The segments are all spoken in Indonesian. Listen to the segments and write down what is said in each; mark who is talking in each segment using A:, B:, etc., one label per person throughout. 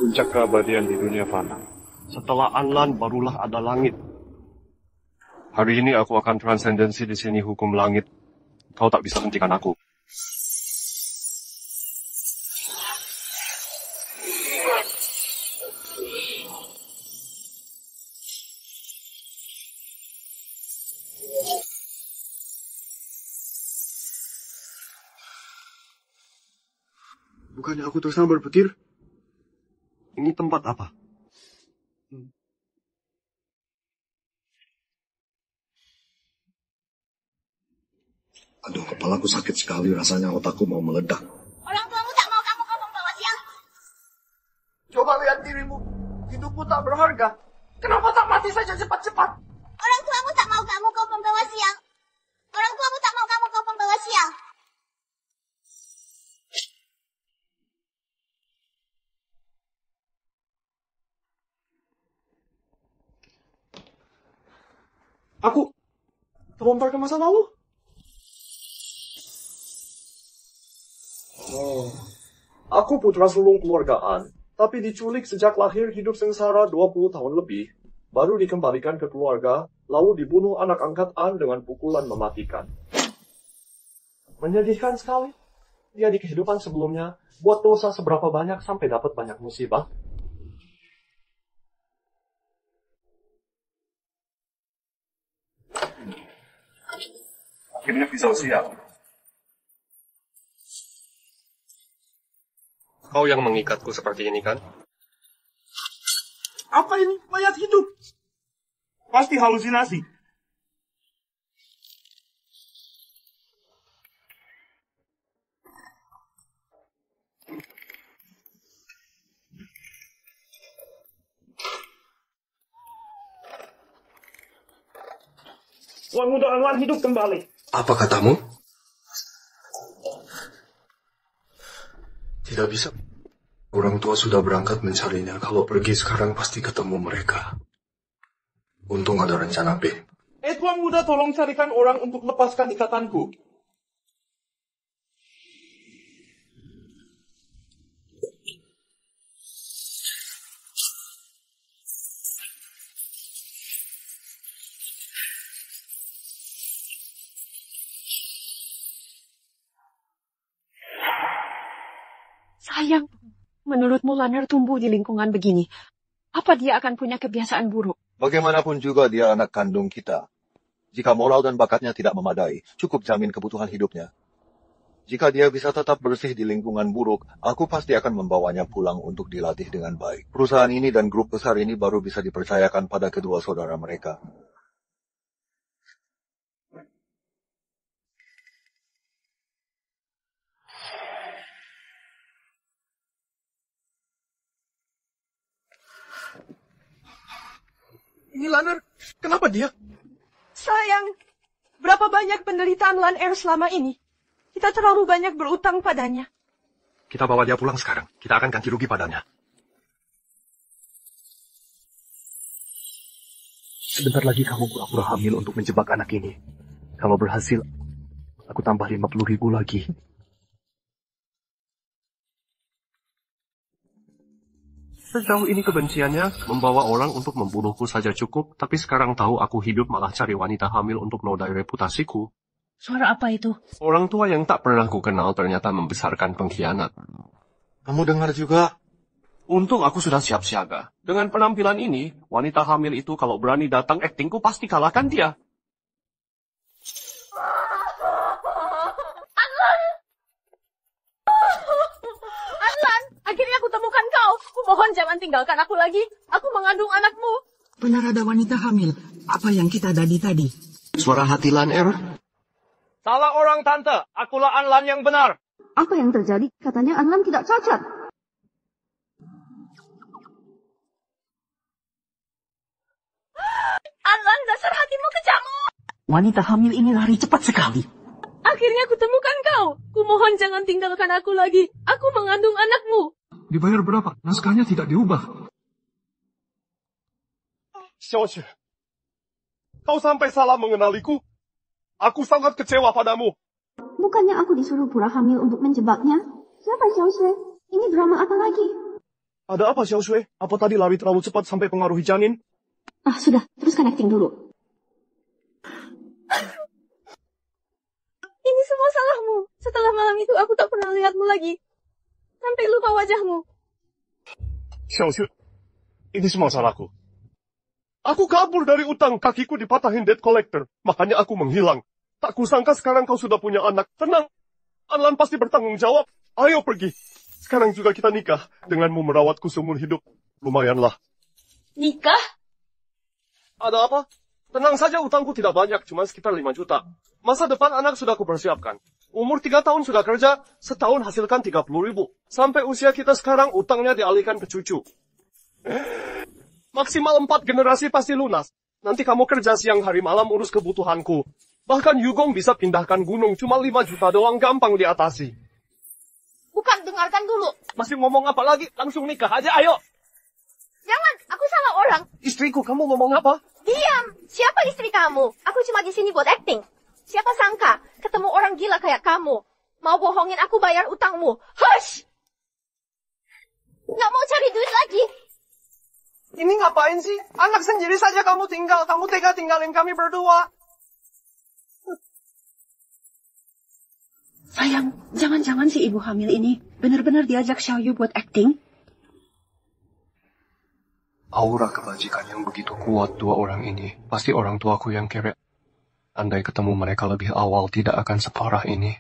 A: Puncak keabadian di dunia fana. Setelah Anlan barulah ada langit. Hari ini aku akan transendensi di sini hukum langit. Kau tak bisa hentikan aku.
B: Bukannya aku terus berpikir,
A: Ini tempat apa?
B: aduh, kepalaku sakit sekali, rasanya otakku mau meledak.
C: Orang tuamu tak mau kamu kau pembawa sial.
B: Coba lihat dirimu, hidupmu tak berharga. Kenapa tak mati saja cepat-cepat?
C: Orang tuamu tak mau kamu kau pembawa sial. Orang tuamu tak mau kamu kau pembawa sial.
B: Aku terbongkar ke masa lalu. Aku putra sulung keluargaan, tapi diculik sejak lahir, hidup sengsara 20 tahun lebih. Baru dikembalikan ke keluarga, lalu dibunuh anak angkat An dengan pukulan mematikan. Menyedihkan sekali. Dia di kehidupan sebelumnya buat dosa seberapa banyak sampai dapat banyak musibah.
A: Akhirnya bisa siap. Kau yang mengikatku seperti ini kan?
B: Apa ini? Mayat hidup. Pasti halusinasi. Tuan Muda Anwar hidup kembali.
D: Apa katamu? Tidak bisa. Orang tua sudah berangkat mencarinya. Kalau pergi sekarang pasti ketemu mereka. Untung ada rencana B.
B: Tuan Muda tolong carikan orang untuk lepaskan ikatanku.
E: Sayang, menurutmu Lanner tumbuh di lingkungan begini. Apa dia akan punya kebiasaan buruk?
F: Bagaimanapun juga dia anak kandung kita. Jika moral dan bakatnya tidak memadai, cukup jamin kebutuhan hidupnya. Jika dia bisa tetap bersih di lingkungan buruk, aku pasti akan membawanya pulang untuk dilatih dengan baik. Perusahaan ini dan grup besar ini baru bisa dipercayakan pada kedua saudara mereka.
B: Ini Lanner, kenapa dia?
E: Sayang, berapa banyak penderitaan Lanner selama ini? Kita terlalu banyak berutang padanya.
A: Kita bawa dia pulang sekarang. Kita akan ganti rugi padanya.
G: Sebentar lagi kamu pura-pura hamil untuk menjebak anak ini. Kalau berhasil, aku tambah 50.000 lagi.
A: Sejauh ini kebenciannya membawa orang untuk membunuhku saja cukup, tapi sekarang tahu aku hidup malah cari wanita hamil untuk menodai reputasiku.
E: Suara apa itu?
A: Orang tua yang tak pernah ku kenal ternyata membesarkan pengkhianat.
F: Kamu dengar juga?
A: Untung aku sudah siap siaga. Dengan penampilan ini, wanita hamil itu kalau berani datang aktingku pasti kalahkan dia.
E: Anlan, akhirnya aku temukan kau. Kumohon jangan tinggalkan aku lagi. Aku mengandung anakmu.
H: Benar ada wanita hamil. Apa yang kita tadi?
F: Suara hati Lanner?
B: Salah orang, Tante. Akulah Anlan yang benar.
I: Apa yang terjadi? Katanya Anlan tidak cacat.
E: Anlan, dasar hatimu kejamu.
H: Wanita hamil ini lari cepat sekali.
E: Akhirnya aku temukan kau. Kumohon jangan tinggalkan aku lagi. Aku mengandung anakmu.
D: Dibayar berapa? Naskahnya tidak diubah.
B: Xiaoxue, kau sampai salah mengenaliku. Aku sangat kecewa padamu.
I: Bukannya aku disuruh pura hamil untuk menjebaknya? Siapa Xiaoxue? Ini drama apa lagi?
B: Ada apa, Xiao Shui? Apa tadi lari terlalu cepat sampai pengaruhi janin?
I: Ah, sudah. Teruskan acting dulu.
E: Ini semua salahmu. Setelah malam itu aku tak pernah lihatmu lagi. Sampai lupa wajahmu.
A: Xiao Shui, ini semua salahku. Aku kabur dari utang, kakiku dipatahin debt collector. Makanya aku menghilang. Tak kusangka sekarang kau sudah punya anak. Tenang, Anlan pasti bertanggung jawab. Ayo pergi. Sekarang juga kita nikah. Denganmu merawatku seumur hidup. Lumayanlah.
E: Nikah?
B: Ada apa? Tenang saja, utangku tidak banyak, cuma sekitar 5 juta. Masa depan anak sudah kupersiapkan. Umur 3 tahun sudah kerja, setahun hasilkan 30.000. Sampai usia kita sekarang, utangnya dialihkan ke cucu. Maksimal 4 generasi pasti lunas. Nanti kamu kerja siang hari malam urus kebutuhanku. Bahkan Yugong bisa pindahkan gunung, cuma 5 juta doang, gampang diatasi.
C: Bukan, dengarkan dulu.
B: Masih ngomong apa lagi? Langsung nikah aja, ayo.
C: Jangan, aku salah orang.
B: Istriku, kamu ngomong apa?
C: Diam. Siapa istri kamu? Aku cuma di sini buat acting. Siapa sangka ketemu orang gila kayak kamu. Mau bohongin aku bayar utangmu. Hush! Nggak mau cari duit lagi.
B: Ini ngapain sih? Anak sendiri saja kamu tinggal. Kamu tega tinggalin kami berdua.
H: Sayang, jangan-jangan si ibu hamil ini benar-benar diajak Xiaoyu buat acting.
A: Aura kebajikan yang begitu kuat dua orang ini. Pasti orang tuaku yang kere. Andai ketemu mereka lebih awal, tidak akan separah ini.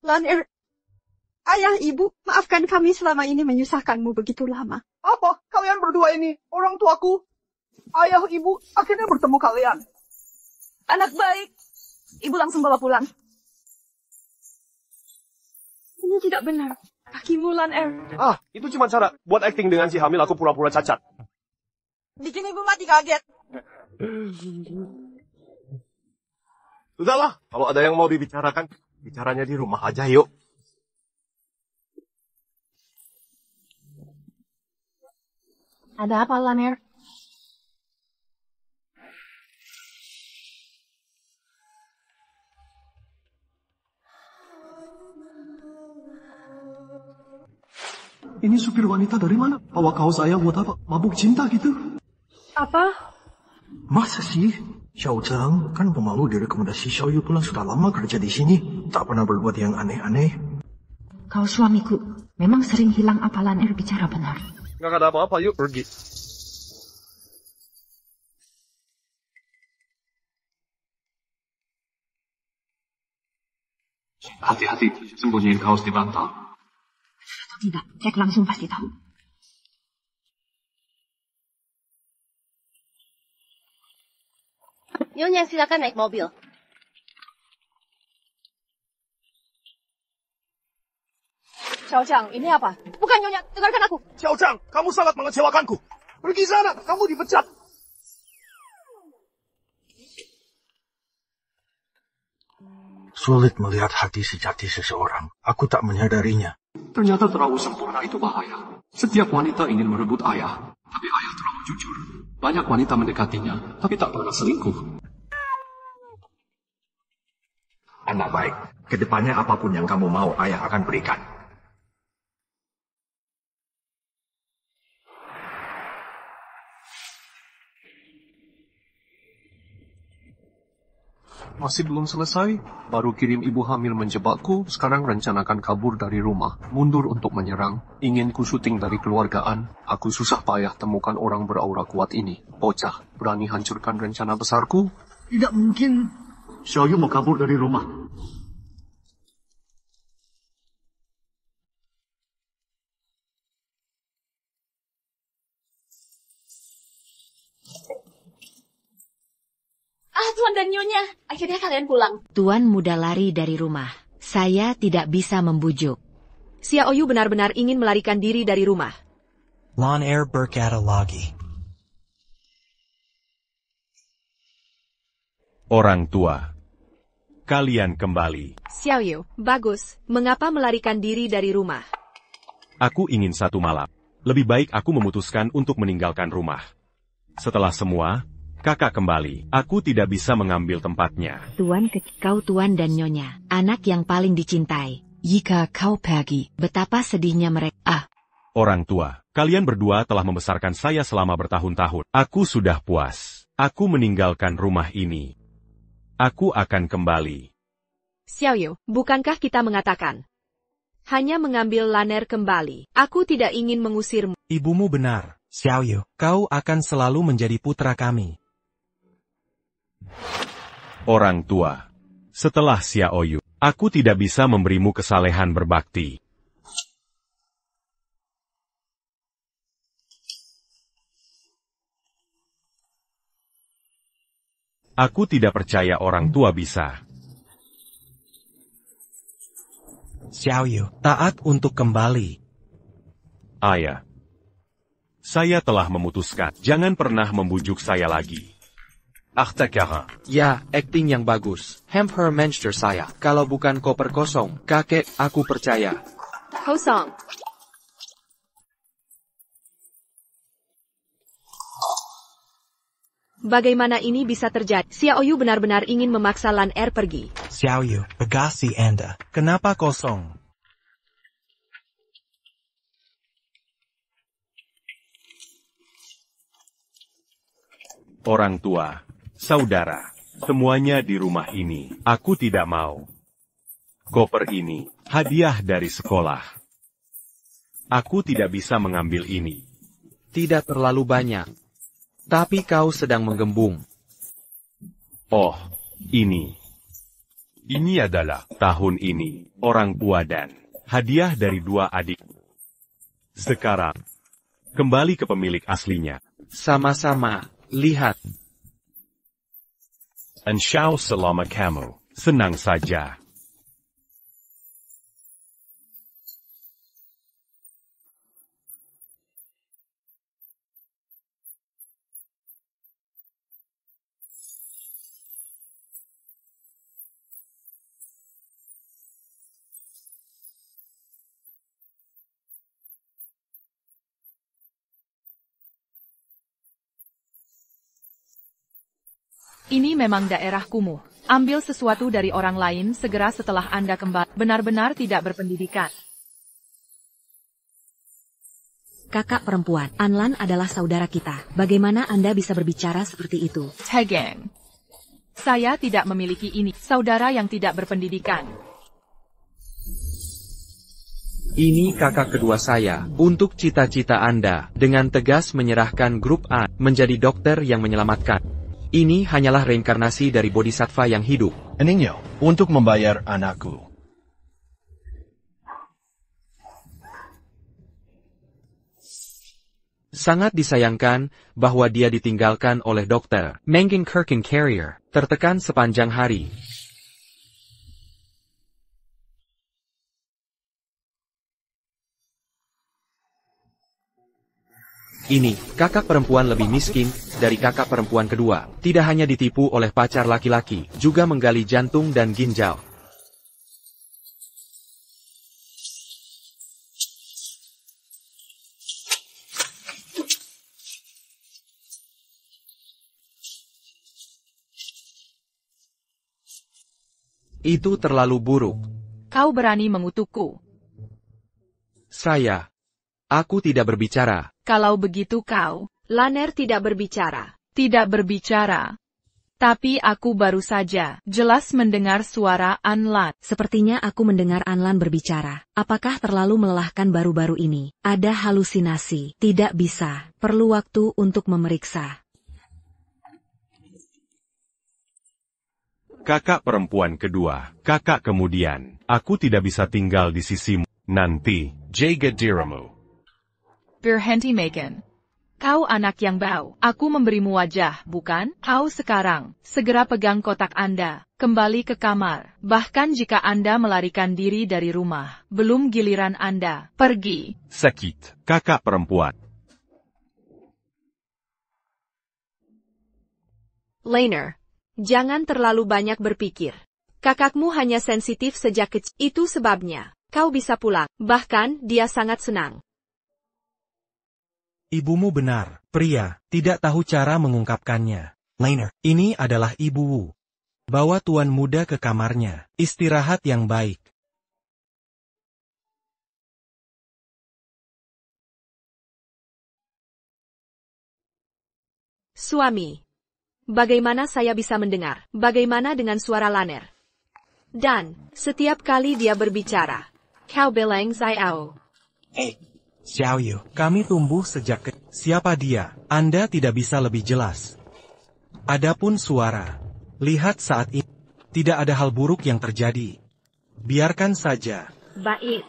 E: Lan ayah, ibu, maafkan kami selama ini menyusahkanmu begitu lama.
B: Apa? Kalian berdua ini? Orang tuaku? Ayah, ibu, akhirnya bertemu kalian.
E: Anak baik. Ibu langsung bawa pulang. Ini tidak benar. Kakimu, Lan
B: Ah, itu cuma cara buat acting dengan si hamil aku pura-pura cacat.
E: bikin ibu mati kaget.
B: Sudahlah, kalau ada yang mau dibicarakan, bicaranya di rumah aja yuk.
C: Ada apa, Laner?
D: Ini supir wanita dari mana? Bawa kaos saya buat apa? Mabuk cinta gitu?
E: Apa?
D: Masa sih? Xiao Zhang kan pemalu direkomendasi Xiaoyu pulang sudah lama kerja di sini. Tak pernah berbuat yang aneh-aneh.
H: Kau suamiku memang sering hilang apa Laner bicara benar.
B: Nggak ada apa-apa, yuk pergi.
G: Hati-hati, sembunyiin kaos di bantal.
H: Tidak, Jack langsung pasti tahu.
C: Nyonya, silakan naik mobil.
E: Xiao Zhang, ini apa?
C: Bukan, Nyonya, dengarkan aku.
B: Xiao Zhang, kamu sangat mengecewakanku. Pergi sana, kamu dipecat.
D: Sulit melihat hati sejati seseorang. Aku tak menyadarinya.
G: Ternyata terlalu sempurna itu bahaya. Setiap wanita ingin merebut ayah, tapi ayah terlalu jujur. Banyak wanita mendekatinya, tapi tak pernah selingkuh.
D: Anak baik, kedepannya apapun yang kamu mau, ayah akan berikan.
A: Masih belum selesai, baru kirim ibu hamil menjebakku, sekarang rencanakan kabur dari rumah, mundur untuk menyerang, ingin ku syuting dari keluargaan, aku susah payah temukan orang beraura kuat ini, bocah, berani hancurkan rencana besarku?
D: Tidak mungkin. Xiaoyu mau kabur dari rumah.
C: Tuan dan Nyonya, akhirnya kalian pulang.
J: Tuan muda lari dari rumah. Saya tidak bisa membujuk.
E: Xiaoyu benar-benar ingin melarikan diri dari rumah.
K: Lon Air berkata lagi.
L: Orang tua, kalian kembali.
E: Xiaoyu, bagus. Mengapa melarikan diri dari rumah?
L: Aku ingin satu malam. Lebih baik aku memutuskan untuk meninggalkan rumah. Setelah semua, kakak kembali. Aku tidak bisa mengambil tempatnya.
J: Tuan, kau tuan dan nyonya. anak yang paling dicintai.
H: Jika kau pergi,
J: Betapa sedihnya mereka.
L: Orang tua, kalian berdua telah membesarkan saya selama bertahun-tahun. Aku sudah puas. Aku meninggalkan rumah ini. Aku akan kembali.
M: Xiaoyu, bukankah kita mengatakan hanya mengambil Lan'er kembali? Aku tidak ingin mengusirmu.
K: Ibumu benar, Xiaoyu. Kau akan selalu menjadi putra kami.
L: Orang tua, setelah Xiaoyu, aku tidak bisa memberimu kesalehan berbakti. Aku tidak percaya orang tua bisa.
K: Xiaoyu, taat untuk kembali.
L: Ayah, saya telah memutuskan. Jangan pernah membujuk saya lagi. Achtekara.
N: Ya, acting yang bagus. Hempermenster saya. Kalau bukan koper kosong, kakek, aku percaya.
M: Kosong. Bagaimana ini bisa terjadi? Xiaoyu benar-benar ingin memaksa Lan'er pergi.
K: Xiaoyu, bagasi Anda. Kenapa kosong?
L: Orang tua, saudara, semuanya di rumah ini. Aku tidak mau. Koper ini, hadiah dari sekolah. Aku tidak bisa mengambil ini.
N: Tidak terlalu banyak. Tapi kau sedang menggembung.
L: Oh, ini. Ini adalah tahun ini, orang tua dan hadiah dari 2 adik. Sekarang, kembali ke pemilik aslinya.
N: Sama-sama, lihat.
L: Ensyau selama kamu, senang saja.
O: Ini memang daerah kumuh. Ambil sesuatu dari orang lain segera setelah Anda kembali. Benar-benar tidak berpendidikan.
J: Kakak perempuan, Anlan adalah saudara kita. Bagaimana Anda bisa berbicara seperti itu?
O: Tegeng. Saya tidak memiliki ini. Saudara yang tidak berpendidikan.
N: Ini kakak kedua saya. Untuk cita-cita Anda, dengan tegas menyerahkan grup A, menjadi dokter yang menyelamatkan. Ini hanyalah reinkarnasi dari bodhisattva yang hidup.
P: Ningyo, untuk membayar anakku.
N: Sangat disayangkan bahwa dia ditinggalkan oleh dokter Mengin Kirkin Carrier, tertekan sepanjang hari. Ini, kakak perempuan lebih miskin dari kakak perempuan kedua. Tidak hanya ditipu oleh pacar laki-laki, juga menggali jantung dan ginjal. Itu terlalu buruk.
O: Kau berani mengutukku.
N: Aku tidak berbicara.
O: Kalau begitu kau,
M: Lan'er tidak berbicara.
O: Tidak berbicara. Tapi aku baru saja jelas mendengar suara Anlan.
J: Sepertinya aku mendengar Anlan berbicara. Apakah terlalu melelahkan baru-baru ini? Ada halusinasi. Tidak bisa. Perlu waktu untuk memeriksa.
L: Kakak perempuan kedua, kakak kemudian. Aku tidak bisa tinggal di sisimu. Nanti, jaga dirimu.
O: Berhenti Megan. Kau anak yang bau. Aku memberimu wajah, bukan? Kau sekarang, segera pegang kotak Anda, kembali ke kamar. Bahkan jika Anda melarikan diri dari rumah, belum giliran Anda, pergi.
L: Sakit, kakak perempuan.
M: Lan'er, jangan terlalu banyak berpikir. Kakakmu hanya sensitif sejak kecil. Itu sebabnya, kau bisa pulang. Bahkan, dia sangat senang.
K: Ibumu benar, pria, tidak tahu cara mengungkapkannya. Lan'er, ini adalah ibumu. Bawa tuan muda ke kamarnya. Istirahat yang baik.
M: Suami. Bagaimana saya bisa mendengar? Bagaimana dengan suara Laner? Dan, setiap kali dia berbicara, kau bilang Xiao.
K: Xiaoyu, kami tumbuh sejak kecil. Siapa dia? Anda tidak bisa lebih jelas. Adapun suara. Lihat saat ini. Tidak ada hal buruk yang terjadi. Biarkan saja.
M: Baik.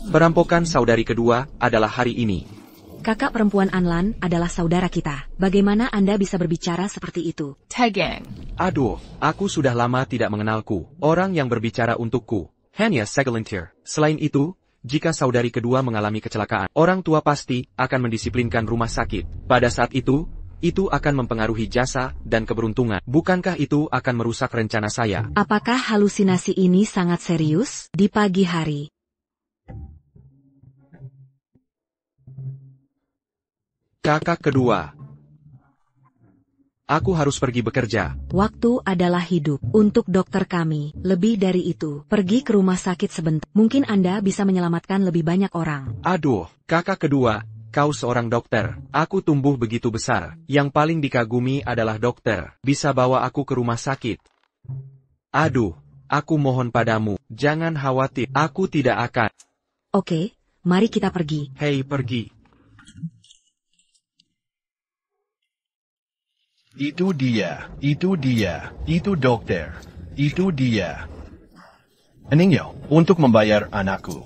N: Perampokan saudari kedua adalah hari ini.
J: Kakak perempuan Anlan adalah saudara kita. Bagaimana Anda bisa berbicara seperti itu?
O: Tegang.
N: Aduh, aku sudah lama tidak mengenalku. Orang yang berbicara untukku hanya segelintir. Selain itu, jika saudari kedua mengalami kecelakaan, orang tua pasti akan mendisiplinkan rumah sakit. Pada saat itu akan mempengaruhi jasa dan keberuntungan. Bukankah itu akan merusak rencana saya?
J: Apakah halusinasi ini sangat serius? Di pagi hari,
N: kakak kedua. Aku harus pergi bekerja.
J: Waktu adalah hidup. Untuk dokter kami, lebih dari itu, pergi ke rumah sakit sebentar. Mungkin Anda bisa menyelamatkan lebih banyak orang.
N: Aduh, kakak kedua, kau seorang dokter. Aku tumbuh begitu besar. Yang paling dikagumi adalah dokter. Bisa bawa aku ke rumah sakit. Aduh, aku mohon padamu, jangan khawatir. Aku tidak akan.
J: Oke, mari kita pergi.
N: Hei, pergi.
P: Itu dia, itu dokter, itu dia. Aningyo, untuk membayar anakku.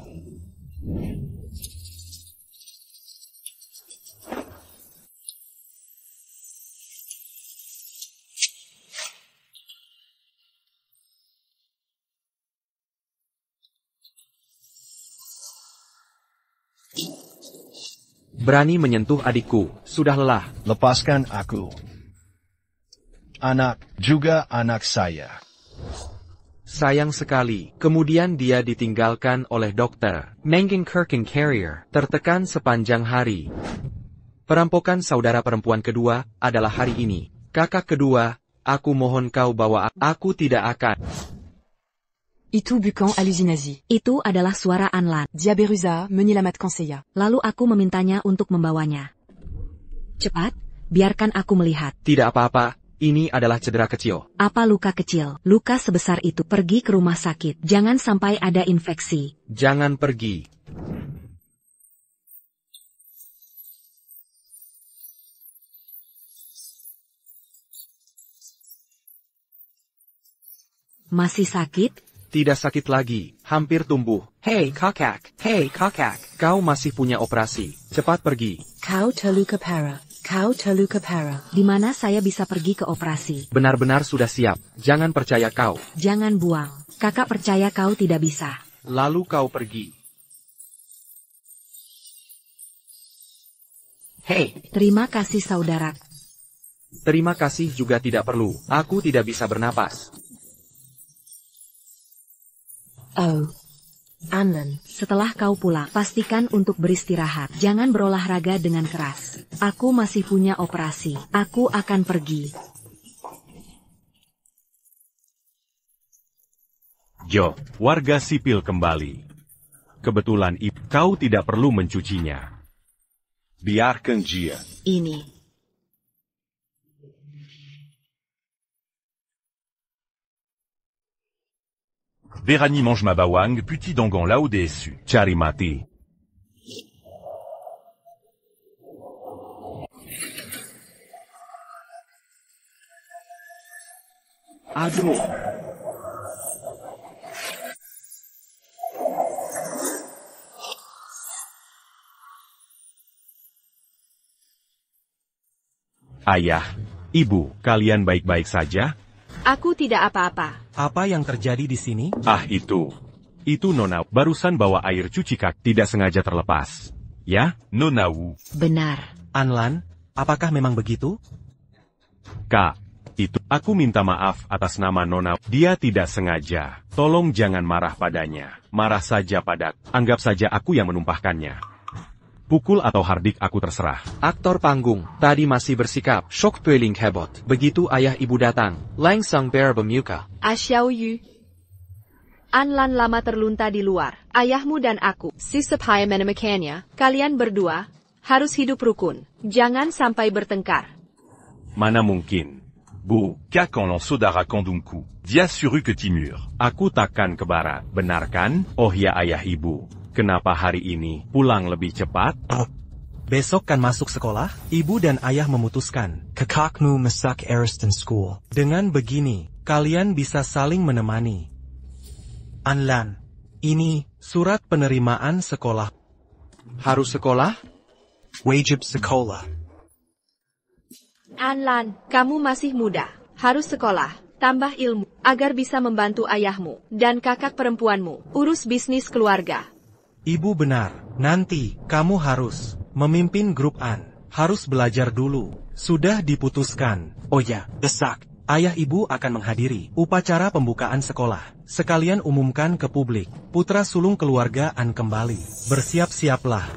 N: Berani menyentuh adikku, sudah lelah.
P: Lepaskan aku. Anak, juga anak saya.
N: Sayang sekali, kemudian dia ditinggalkan oleh dokter. Mengenkirchen Carrier, tertekan sepanjang hari. Perampokan saudara perempuan kedua adalah hari ini. Kakak kedua, aku mohon kau bawa aku tidak akan.
Q: Itu bukan halusinasi.
J: Itu adalah suara Anlan.
Q: Diaberuza, menyelamat conseilla.
J: Lalu aku memintanya untuk membawanya. Cepat, biarkan aku melihat.
N: Tidak apa-apa. Ini adalah cedera kecil.
J: Apa luka kecil? Luka sebesar itu. Pergi ke rumah sakit. Jangan sampai ada infeksi.
N: Jangan pergi.
J: Masih sakit?
N: Tidak sakit lagi. Hampir tumbuh. Hei kakak. Hei kakak. Kau masih punya operasi. Cepat pergi.
Q: Kau terluka parah. Kau terluka parah.
J: Di mana saya bisa pergi ke operasi?
N: Benar-benar sudah siap. Jangan percaya kau.
J: Jangan buang. Kakak percaya kau tidak bisa.
N: Lalu kau pergi. Hei.
J: Terima kasih saudara.
N: Terima kasih juga tidak perlu. Aku tidak bisa bernapas.
Q: Oh. Anlan,
J: setelah kau pulang, pastikan untuk beristirahat. Jangan berolahraga dengan keras. Aku masih punya operasi. Aku akan pergi.
L: Jo, warga sipil kembali. Kebetulan kau tidak perlu mencucinya. Biarkan dia.
J: Ini.
R: Véranie mange ma bawang, puis dongon là-haut déçu.
L: Cari mati.
N: Aduh.
L: Ayah, Ibu, kalian baik-baik saja?
M: Aku tidak apa-apa.
K: Apa yang terjadi di sini?
L: Ah, itu Nona, barusan bawa air cuci kaki, tidak sengaja terlepas. Ya, Nona Wu.
J: Benar.
K: Anlan, apakah memang begitu?
L: Kak, aku minta maaf atas nama Nona. Dia tidak sengaja. Tolong jangan marah padanya. Marah saja padaku. Anggap saja aku yang menumpahkannya. Pukul atau hardik aku terserah.
N: Aktor panggung, tadi masih bersikap shock peling hebot. Begitu ayah ibu datang, langsung bermuka.
M: Xiao Yu. Anlan lama terlunta di luar. Ayahmu dan aku, si sepaya menemekannya, kalian berdua, harus hidup rukun. Jangan sampai bertengkar.
L: Mana mungkin. Bu,
R: Kakan en saudara kandungku. Dia suruh ke timur.
L: Aku takkan ke barat, benar kan? Oh ya ayah ibu. Kenapa hari ini pulang lebih cepat?
K: Besok kan masuk sekolah? Ibu dan ayah memutuskan. Kakakmu masak Ariston School. Dengan begini, kalian bisa saling menemani. Anlan, ini surat penerimaan sekolah.
N: Harus sekolah?
K: Wajib sekolah.
M: Anlan, kamu masih muda. Harus sekolah, tambah ilmu, agar bisa membantu ayahmu dan kakak perempuanmu urus bisnis keluarga.
K: Ibu benar, nanti kamu harus memimpin grup An. Harus belajar dulu. Sudah diputuskan. Oh ya, desak. Ayah ibu akan menghadiri upacara pembukaan sekolah. Sekalian umumkan ke publik. Putra sulung keluarga An kembali. Bersiap-siaplah.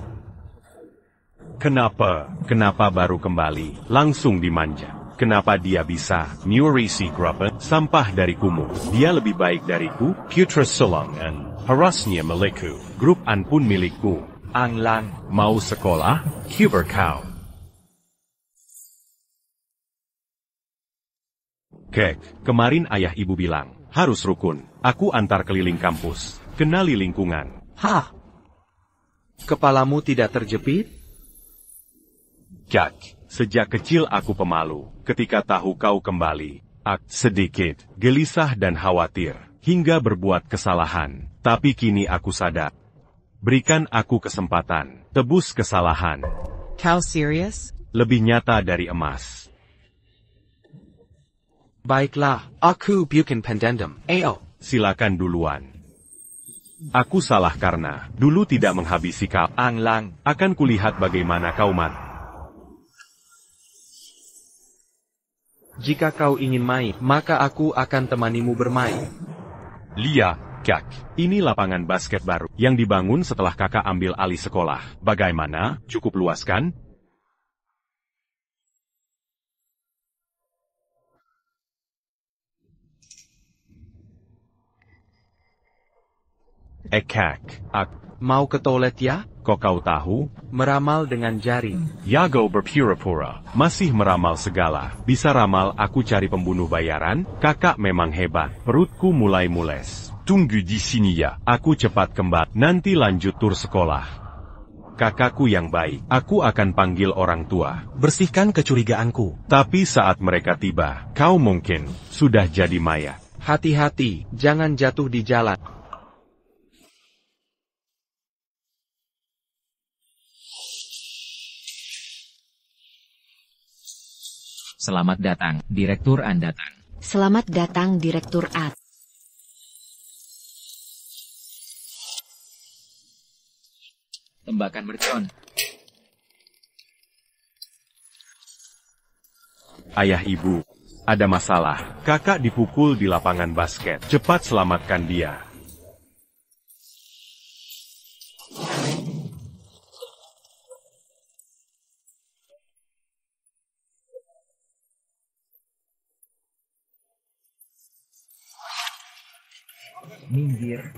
L: Kenapa baru kembali? Langsung dimanja. Kenapa dia bisa nyuri grup sampah dari kumuh? Dia lebih baik dariku. Putra sulung An. Harusnya milikku. Grup An pun milikku.
N: Anlan,
L: mau sekolah? Huber kau. Kek, kemarin ayah ibu bilang, harus rukun. Aku antar keliling kampus. Kenali lingkungan.
N: Hah? Kepalamu tidak terjepit?
L: Kak, sejak kecil aku pemalu. Ketika tahu kau kembali, aku sedikit gelisah dan khawatir. Hingga berbuat kesalahan. Tapi kini aku sadar. Berikan aku kesempatan. Tebus kesalahan.
Q: Kau serius?
L: Lebih nyata dari emas.
N: Baiklah, aku bukan pendendam. Ayo.
L: Silakan duluan. Aku salah karena dulu tidak menghabisi kau.
N: Anlan,
L: akan kulihat bagaimana kau mati.
N: Jika kau ingin main, maka aku akan temanimu bermain.
L: Lia, Kak, ini lapangan basket baru yang dibangun setelah kakak ambil alih sekolah. Bagaimana? Cukup luas kan? Kak,
N: mau ke toilet ya?
L: Kok kau tahu?
N: Meramal dengan jari.
L: Yago berpura-pura, masih meramal segala. Bisa ramal aku cari pembunuh bayaran? Kakak memang hebat. Perutku mulai mules.
R: Tunggu di sini ya.
L: Aku cepat kembali. Nanti lanjut tur sekolah. Kakakku yang baik. Aku akan panggil orang tua.
K: Bersihkan kecurigaanku.
L: Tapi saat mereka tiba, kau mungkin sudah jadi mayat.
N: Hati-hati, jangan jatuh di jalan.
S: Selamat datang, Direktur An datang.
J: Selamat datang, Direktur Ad.
S: Tembakan mercon.
L: Ayah ibu, ada masalah. Kakak dipukul di lapangan basket. Cepat selamatkan dia.
S: Minggir.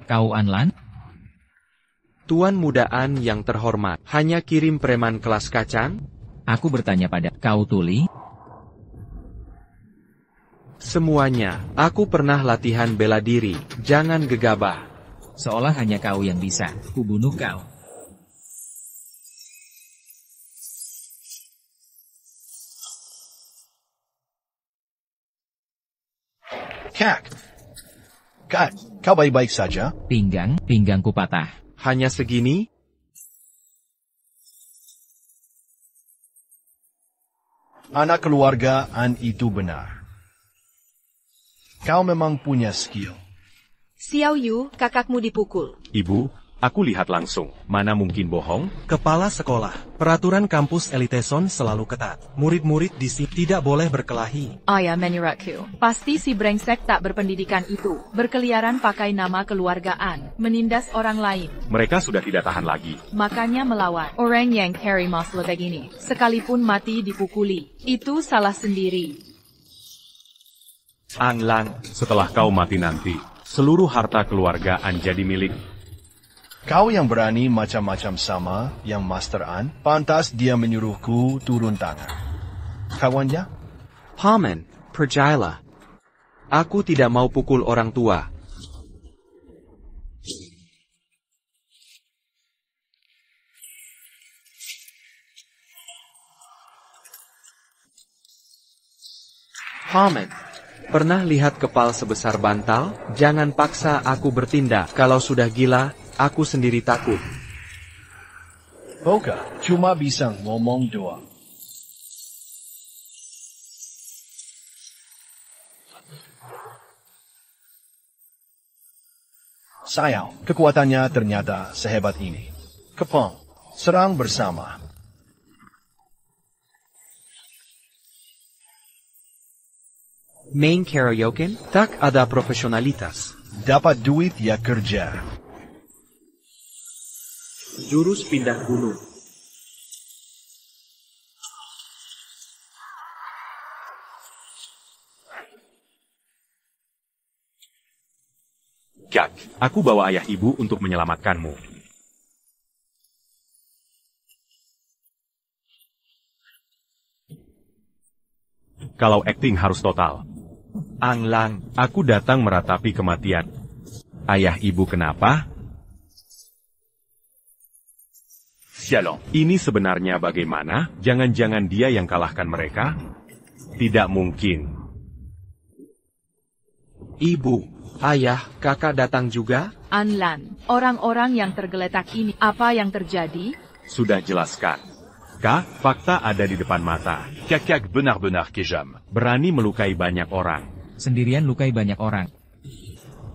S: Kau Anlan?
N: Tuan Mudaan yang terhormat, hanya kirim preman kelas kacang?
S: Aku bertanya pada kau Tuli?
N: Semuanya, aku pernah latihan bela diri, jangan gegabah.
S: Seolah hanya kau yang bisa, kubunuh kau.
P: Kak, kau baik-baik saja?
S: Pinggangku patah.
N: Hanya segini?
P: Anak keluarga An itu benar. Kau memang punya skill.
M: Xiao Yu, kakakmu dipukul.
L: Ibu, aku lihat langsung. Mana mungkin bohong?
K: Kepala sekolah. Peraturan kampus Eliteson selalu ketat. Murid-murid di sini tidak boleh berkelahi.
O: Ayah menyuratku. Pasti si brengsek tak berpendidikan itu. Berkeliaran pakai nama keluargaan. Menindas orang lain.
L: Mereka sudah tidak tahan lagi.
O: Makanya melawan. Orang yang carry masalah begini. Sekalipun mati dipukuli. Itu salah sendiri.
N: An Lan,
L: setelah kau mati nanti, seluruh harta keluargaan jadi milik.
P: Kau yang berani macam-macam sama yang Master An, pantas dia menyuruhku turun tangan. Kawannya?
N: Paman, percayalah. Aku tidak mau pukul orang tua. Paman, pernah lihat kepal sebesar bantal? Jangan paksa aku bertindak. Kalau sudah gila, aku sendiri takut.
P: Boga, cuma bisa ngomong doang. Sayang, kekuatannya ternyata sehebat ini. Kepong, serang bersama.
N: Main karaoke, tak ada profesionalitas.
P: Dapat duit ya kerja.
N: Jurus pindah gunung.
L: Kak, aku bawa ayah ibu untuk menyelamatkanmu. Kalau akting harus total.
N: Ang Lang,
L: aku datang meratapi kematian. Ayah ibu kenapa? Shalom. Ini sebenarnya bagaimana? Jangan-jangan dia yang kalahkan mereka? Tidak mungkin.
N: Ibu, ayah, kakak datang juga?
O: An Lan, orang-orang yang tergeletak ini, apa yang terjadi?
L: Sudah jelaskan. Kak, fakta ada di depan mata.
R: Kak benar-benar kejam.
L: Berani melukai banyak orang.
S: Sendirian lukai banyak orang.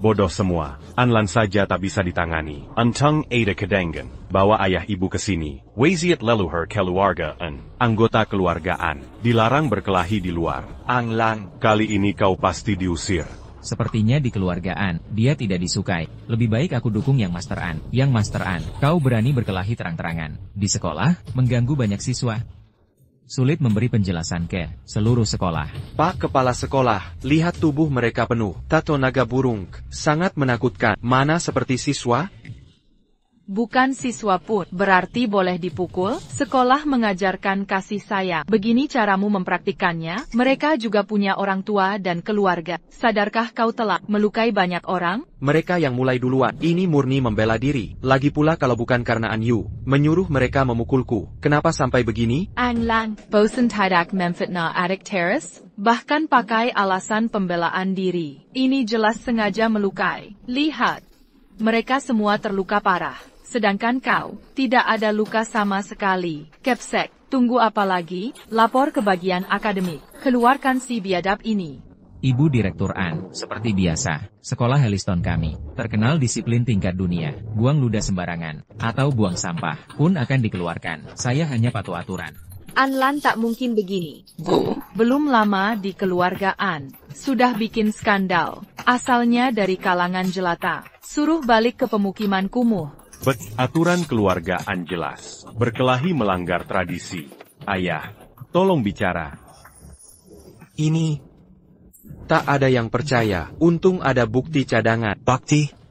L: Bodoh semua. Anlan saja tak bisa ditangani. Antang ada kedangan. Bawa ayah ibu ke sini. Waziat leluhur keluargaan. Anggota keluargaan. Dilarang berkelahi di luar.
N: Ang Lang,
L: kali ini kau pasti diusir.
S: Sepertinya di keluargaan, dia tidak disukai. Lebih baik aku dukung yang Master An. Yang Master An, kau berani berkelahi terang-terangan. Di sekolah, mengganggu banyak siswa. Sulit memberi penjelasan ke seluruh sekolah.
N: Pak Kepala Sekolah, lihat tubuh mereka penuh tato naga burung. Sangat menakutkan. Mana seperti siswa?
O: Bukan siswa pun, berarti boleh dipukul. Sekolah mengajarkan kasih sayang. Begini caramu mempraktikannya. Mereka juga punya orang tua dan keluarga. Sadarkah kau telah melukai banyak orang?
N: Mereka yang mulai duluan. Ini murni membela diri. Lagi pula kalau bukan karena Anyu menyuruh mereka memukulku. Kenapa sampai begini?
O: Ang Lang, bosan tidak memfitnah adik teres? Bahkan pakai alasan pembelaan diri. Ini jelas sengaja melukai. Lihat. Mereka semua terluka parah. Sedangkan kau, tidak ada luka sama sekali. Kepsek, tunggu apa lagi? Lapor ke bagian akademik. Keluarkan si biadab ini.
S: Ibu Direktur An, seperti biasa, sekolah Heliston kami, terkenal disiplin tingkat dunia. Buang ludah sembarangan, atau buang sampah, pun akan dikeluarkan. Saya hanya patuh aturan.
M: An Lan tak mungkin begini.
O: Belum lama di keluargaan, sudah bikin skandal. Asalnya dari kalangan jelata. Suruh balik ke pemukiman kumuh.
L: Aturan keluargaan jelas. Berkelahi melanggar tradisi. Ayah, tolong bicara.
N: Ini tak ada yang percaya. Untung ada bukti cadangan.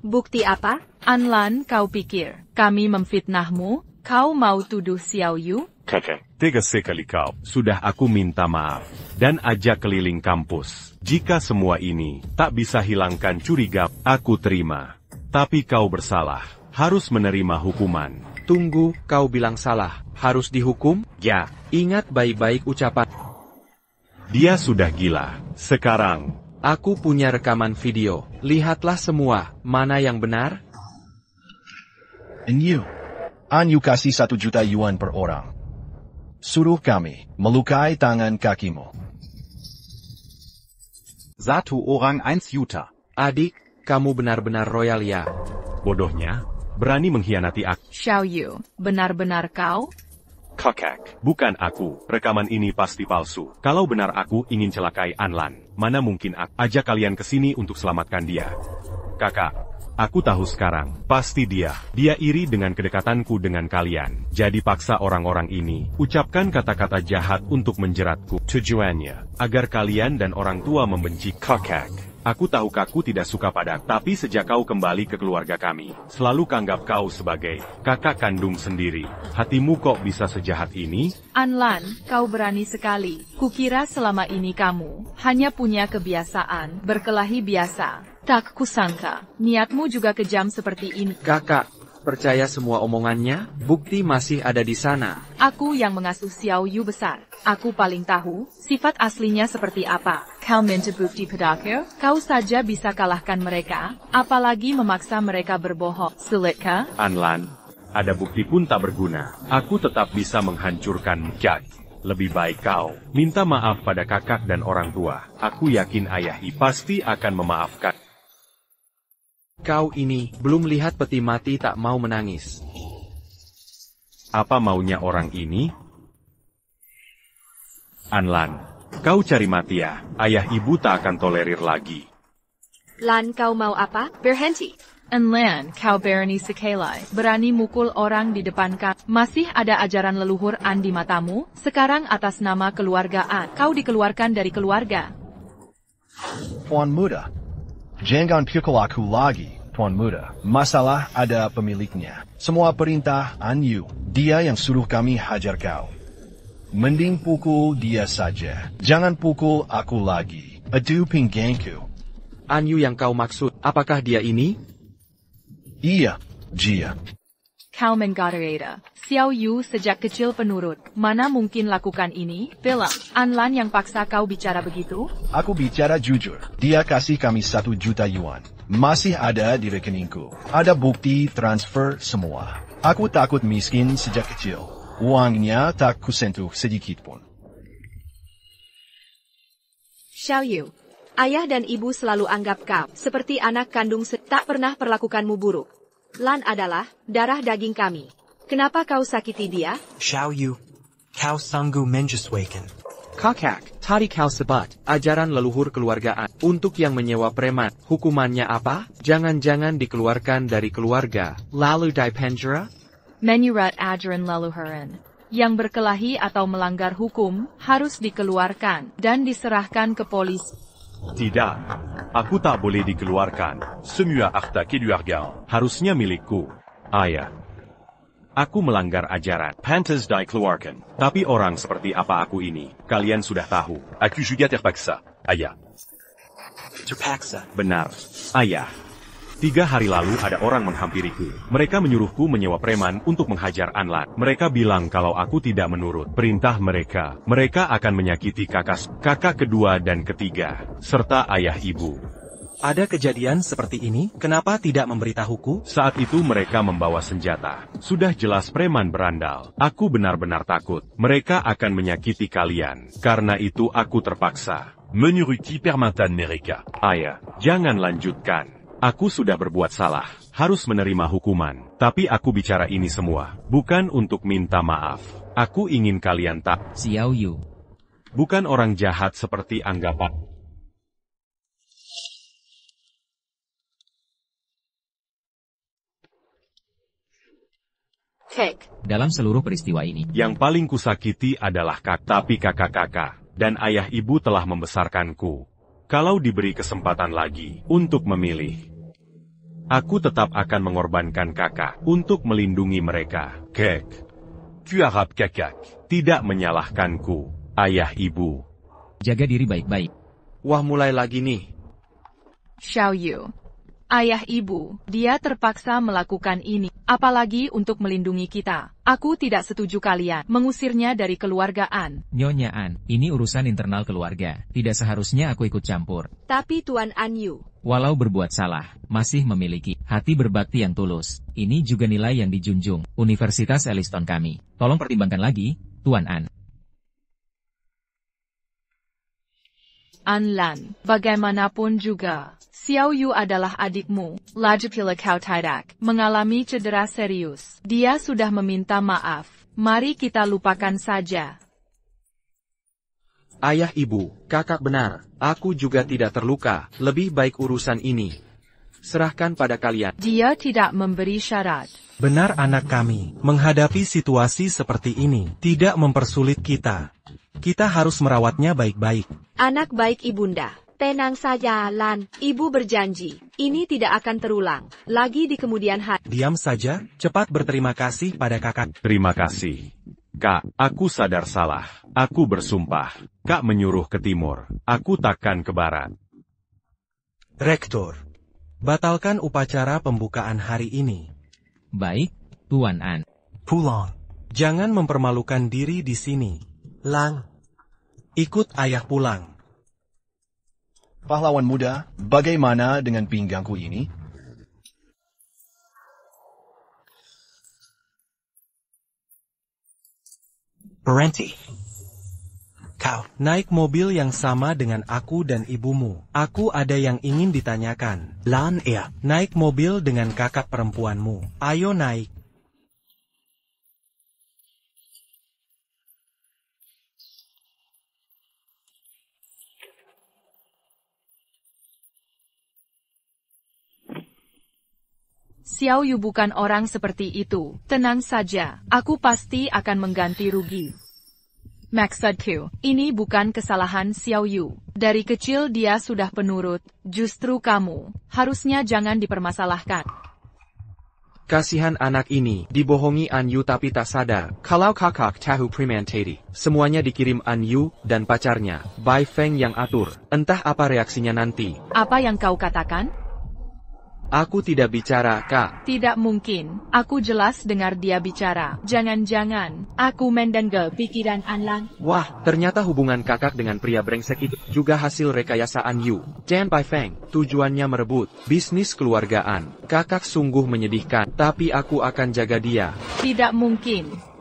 M: Bukti apa?
O: An Lan, kau pikir kami memfitnahmu? Kau mau tuduh Xiao Yu?
L: Kakek, tega sekali kau. Sudah aku minta maaf dan ajak keliling kampus. Jika semua ini tak bisa hilangkan curiga, aku terima. Tapi kau bersalah. Harus menerima hukuman.
N: Tunggu, kau bilang salah. Harus dihukum?
L: Ya.
N: Ingat baik-baik ucapan.
L: Dia sudah gila. Sekarang,
N: Aku punya rekaman video. Lihatlah semua. Mana yang benar?
P: And you? An you kasih 1 juta yuan per orang. Suruh kami melukai tangan kakimu.
R: 1 orang 1 juta.
N: Adik, kamu benar-benar royal ya.
L: Bodohnya, berani mengkhianati aku.
O: Xiao Yu, benar-benar kau?
L: Kakak, bukan aku. Rekaman ini pasti palsu. Kalau benar aku ingin celakai Anlan, mana mungkin aku ajak kalian ke sini untuk selamatkan dia. Kakak, aku tahu sekarang, pasti dia iri dengan kedekatanku dengan kalian. Jadi paksa orang-orang ini, ucapkan kata-kata jahat untuk menjeratku. Tujuannya, agar kalian dan orang tua membenci kakak. Aku tahu kakku tidak suka padaku, tapi sejak kau kembali ke keluarga kami, selalu kanggap kau sebagai kakak kandung sendiri. Hatimu kok bisa sejahat ini?
O: Anlan, kau berani sekali. Kukira selama ini kamu hanya punya kebiasaan berkelahi biasa. Tak kusangka, niatmu juga kejam seperti ini.
N: Kakak, percaya semua omongannya? Bukti masih ada di sana.
O: Aku yang mengasuh Xiao Yu besar. Aku paling tahu sifat aslinya seperti apa. Kau minta bukti padaku? Kau saja bisa kalahkan mereka, apalagi memaksa mereka berbohong. Sulitkah?
L: Anlan, ada bukti pun tak berguna. Aku tetap bisa menghancurkan Jack. Lebih baik kau minta maaf pada kakak dan orang tua. Aku yakin ayah pasti akan memaafkan.
N: Kau ini belum lihat peti mati tak mau menangis.
L: Apa maunya orang ini? Anlan, kau cari mati ya. Ayah ibu tak akan tolerir lagi.
M: Lan, kau mau apa? Berhenti.
O: Anlan, kau berani sekali. Berani mukul orang di depan kau. Masih ada ajaran leluhur An di matamu? Sekarang atas nama keluargaan, kau dikeluarkan dari keluarga.
P: Tuan Muda, jangan pukul aku lagi, Tuan Muda. Masalah ada pemiliknya. Semua perintah An Yu. Dia yang suruh kami hajar kau. Mending pukul dia saja. Jangan pukul aku lagi. Aduh pinggangku.
N: An Yu yang kau maksud, apakah dia ini?
P: Iya, dia.
O: Kau mengada-ngada. Xiao Yu sejak kecil penurut. Mana mungkin lakukan ini? Bilang, Anlan yang paksa kau bicara begitu?
P: Aku bicara jujur. Dia kasih kami 1 juta yuan. Masih ada di rekeningku. Ada bukti transfer semua. Aku takut miskin sejak kecil. Uangnya tak kusentuh sedikit pun.
M: Xiao Yu, ayah dan ibu selalu anggap kau seperti anak kandung, tak pernah perlakukanmu buruk. Lan adalah darah daging kami. Kenapa kau sakiti dia?
K: Xiao Yu, kau sanggup menyesuaikan.
N: Kakak, tadi kau sebut ajaran leluhur keluargaan. Untuk yang menyewa preman, hukumannya apa? Jangan-jangan dikeluarkan dari keluarga, lalu dipenjara?
O: Menurut ajaran leluhuran, yang berkelahi atau melanggar hukum harus dikeluarkan dan diserahkan ke polisi.
L: Tidak, aku tak boleh dikeluarkan.
R: Semua harta keluarga
L: harusnya milikku. Ayah, aku melanggar ajaran. Pantas dikeluarkan. Tapi orang seperti apa aku ini, kalian sudah tahu.
R: Aku juga terpaksa, ayah.
K: Terpaksa?
L: Benar, ayah. 3 hari lalu ada orang menghampiriku. Mereka menyuruhku menyewa preman untuk menghajar Anlan. Mereka bilang kalau aku tidak menurut perintah mereka, mereka akan menyakiti kakak kedua dan ketiga, serta ayah ibu.
K: Ada kejadian seperti ini? Kenapa tidak memberitahuku?
L: Saat itu mereka membawa senjata. Sudah jelas preman berandal. Aku benar-benar takut. Mereka akan menyakiti kalian. Karena itu aku terpaksa
R: menuruti permintaan mereka.
L: Ayah, jangan lanjutkan. Aku sudah berbuat salah, harus menerima hukuman. Tapi aku bicara ini semua, bukan untuk minta maaf. Aku ingin kalian tak.
S: Xiao Yu.
L: Bukan orang jahat seperti anggapan.
S: Kek. Dalam seluruh peristiwa ini,
L: yang paling kusakiti adalah tapi kakak-kakak dan ayah ibu telah membesarkanku. Kalau diberi kesempatan lagi untuk memilih, aku tetap akan mengorbankan kakak untuk melindungi mereka. Kek,
R: ku harap kakak
L: tidak menyalahkanku, ayah ibu.
S: Jaga diri baik-baik.
N: Wah, mulai lagi nih.
O: Xiao Yu, Ayah ibu, dia terpaksa melakukan ini, apalagi untuk melindungi kita. Aku tidak setuju kalian mengusirnya dari keluarga An.
S: Nyonya An, ini urusan internal keluarga. Tidak seharusnya aku ikut campur.
M: Tapi Tuan An Yu,
S: Walau berbuat salah, masih memiliki hati berbakti yang tulus. Ini juga nilai yang dijunjung Universitas Elliston kami. Tolong pertimbangkan lagi, Tuan An.
O: An Lan, bagaimanapun juga, Xiao Yu adalah adikmu. Lagipula kau tidak mengalami cedera serius. Dia sudah meminta maaf. Mari kita lupakan saja.
N: Ayah ibu, kakak benar. Aku juga tidak terluka. Lebih baik urusan ini serahkan pada kalian.
O: Dia tidak memberi syarat.
K: Benar anak kami, menghadapi situasi seperti ini tidak mempersulit kita. Kita harus merawatnya baik-baik.
M: Anak baik ibunda. Tenang saja, Lan. Ibu berjanji, ini tidak akan terulang lagi di kemudian hari.
K: Diam saja, cepat berterima kasih pada kakak.
L: Terima kasih. Kak, aku sadar salah. Aku bersumpah. Kak menyuruh ke timur. Aku takkan ke barat.
K: Rektor, batalkan upacara pembukaan hari ini.
S: Baik, Tuan An.
K: Pulang. Jangan mempermalukan diri di sini. Lang, ikut ayah pulang.
P: Pahlawan muda, bagaimana dengan pinggangku ini?
K: Parenti. Kau naik mobil yang sama dengan aku dan ibumu. Aku ada yang ingin ditanyakan. Lan ya, naik mobil dengan kakak perempuanmu. Ayo naik.
O: Xiao Yu bukan orang seperti itu. Tenang saja, aku pasti akan mengganti rugi. Maksudku, ini bukan kesalahan Xiao Yu. Dari kecil dia sudah penurut, justru kamu. Harusnya jangan dipermasalahkan.
N: Kasihan anak ini, dibohongi An Yu tapi tak sadar. Kalau kakak tahu premeditated, semuanya dikirim An Yu dan pacarnya, Bai Feng yang atur. Entah apa reaksinya nanti.
O: Apa yang kau katakan?
N: Aku tidak bicara, Kak.
O: Tidak mungkin. Aku jelas dengar dia bicara. Jangan-jangan, aku mendengar pikiran An Lan.
N: Wah, ternyata hubungan kakak dengan pria brengsek itu juga hasil rekayasa An Yu. Dan Bai Feng, tujuannya merebut bisnis keluargaan. Kakak sungguh menyedihkan, tapi aku akan jaga dia.
O: Tidak mungkin.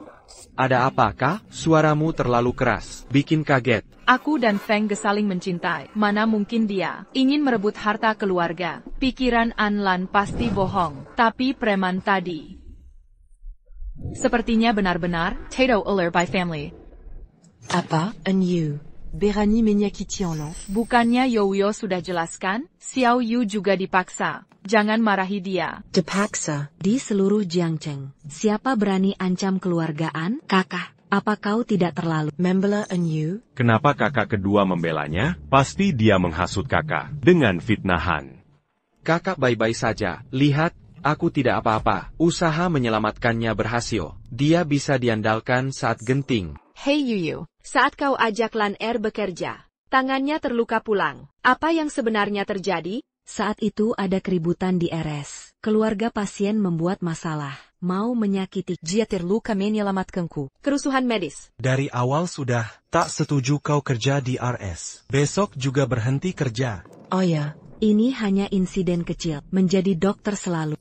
N: Ada apa, Kak? Suaramu terlalu keras, bikin kaget.
O: Aku dan Feng saling mencintai. Mana mungkin dia ingin merebut harta keluarga. Pikiran An Lan pasti bohong. Tapi preman tadi sepertinya benar-benar Tato Uller by family.
E: Apa? An Yu. Berani menyakiti orang.
O: Bukannya Youyo sudah jelaskan? Xiao Yu juga dipaksa. Jangan marahi dia.
E: Dipaksa?
J: Di seluruh Jiangcheng, siapa berani ancam keluargaan? Kakak, apa kau tidak terlalu
E: membela An Yu?
L: Kenapa kakak kedua membelanya? Pasti dia menghasut kakak dengan fitnahan.
N: Kakak baik-baik saja. Lihat, aku tidak apa-apa. Usaha menyelamatkannya berhasil. Dia bisa diandalkan saat genting.
M: Hei Yuyu, saat kau ajak Lan Er bekerja, tangannya terluka pulang. Apa yang sebenarnya terjadi?
J: Saat itu ada keributan di RS. Keluarga pasien membuat masalah. Mau menyakiti.
E: Dia terluka menyelamatkanku.
M: Kerusuhan medis.
K: Dari awal sudah tak setuju kau kerja di RS. Besok juga berhenti kerja.
E: Oh ya.
J: Ini hanya insiden kecil. Menjadi dokter selalu.